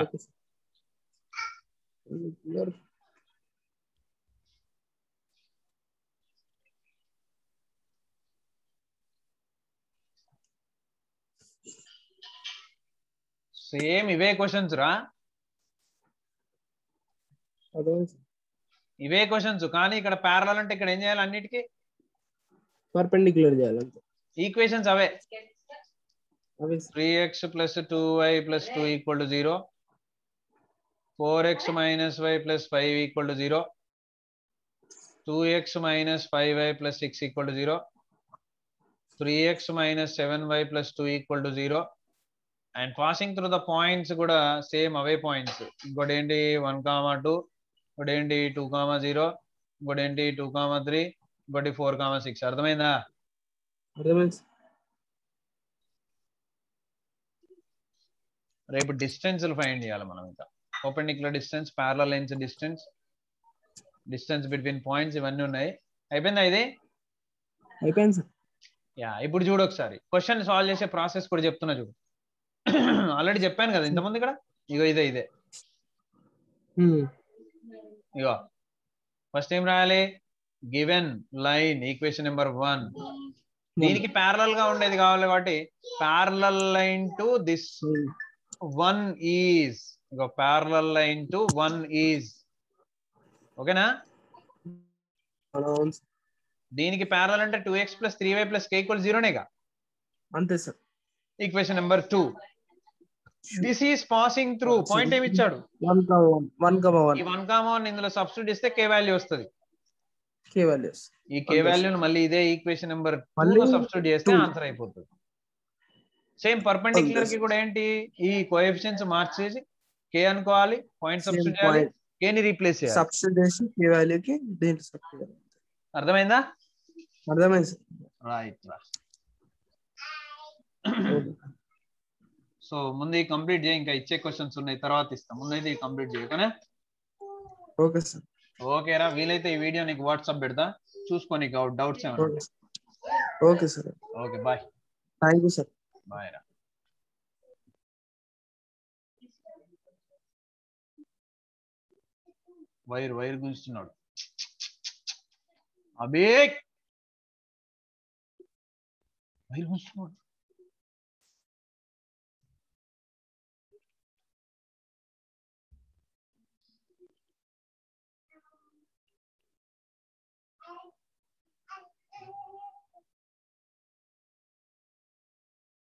సేమ్ ఇవే క్వశ్చన్స్ రా, ఇవే క్వశ్చన్స్. కానీ ఇక్కడ ప్యారలల్ అంటే ఇక్కడ ఏం చేయాలి? అన్నిటికీ పర్పెండిక్యులర్ చేయాలి అంతే. Equations away. 3x plus 2y plus 2 equal to 0. 4x minus y plus 5 equal to 0. 2x minus 5y plus 6 equal to 0. 3x minus 7y plus 2 equal to 0. And passing through the points kuda same away points. Ingoti enti 1, 2. Ingoti enti 2, 0. Ingoti enti 2, 3. Ingoti 4, 6. అర్థమైందా? అర్థమైంది. రేపు డిస్టెన్స్ ఫైండ్ చేయాలి మనం. ఇంకా perpendicular distance, parallel lines distance, distance between points, ఇవన్నీ ఉన్నాయి. అయిపోయిందా ఇది? అయిపోయింది సార్. యా ఇప్పుడు చూడు ఒకసారి క్వశ్చన్ సాల్వ్ చేసే ప్రాసెస్ కూడా చెప్తున్నా చూడు. ఆల్రెడీ చెప్పాను కదా ఇంతకుముందు ఇక్కడ. ఇగో ఇదే ఇగో ఫస్ట్ ఏం రాయాలి? Given line equation number 1. దీనికి ప్యారలల్ గా ఉండేది కావాలి కాబట్టి parallel line to this 1 is, ego parallel line to 1 is. ఓకేనా? దీనికి ప్యారలల్ అంటే 2x plus 3y plus k equals 0నేగా. అంతే sir. Equation number 2. This is passing through. Point ఏమి ఇచ్చాడు? 1, 1. ఈ 1, 1 ఇందులో సబ్స్టిట్యూట్ ఇస్తే k వాల్యూ వస్తుంది. k values. ఈ k వాల్యూను మళ్ళీ ఇదే ఈక్వేషన్ నెంబర్ 2 లో సబ్స్టిట్యూట్ చేస్తే ఆన్సర్ అయిపోతుంది. సేమ్ పర్పెండిక్యులర్ కి కూడా ఏంటి? ఈ కోఎఫిషియెంట్స్ మార్చేసి k అనుకోవాలి, పాయింట్ సబ్స్టిట్యూట్ చేయాలి, k ని రీప్లేస్ చేయాలి. సబ్స్టిట్యూట్ చేసి k వాల్యూకి దీంట్లో సబ్స్టిట్యూట్ చేయాలి. అర్థమైందా? అర్థమైంది సార్. రైట్ రా. సో ముందు ఈ కంప్లీట్ చేయి, ఇంకా ఇచ్చే క్వశ్చన్స్ ఉన్నాయి తర్వాత ఇస్తాం. ముందైతే ఈ కంప్లీట్ చేయకనే. Okay sir. ఓకే రా, వీలైతే ఈ వీడియో నీకు వాట్సాప్ పెడతా, చూసుకొని డౌట్స్ ఏమైనా. Okay sir. Okay bye. Thank you sir. Bye రా. వైర్ గుంజుతున్నాడు అబే, వైర్ గుంజుతున్నాడు.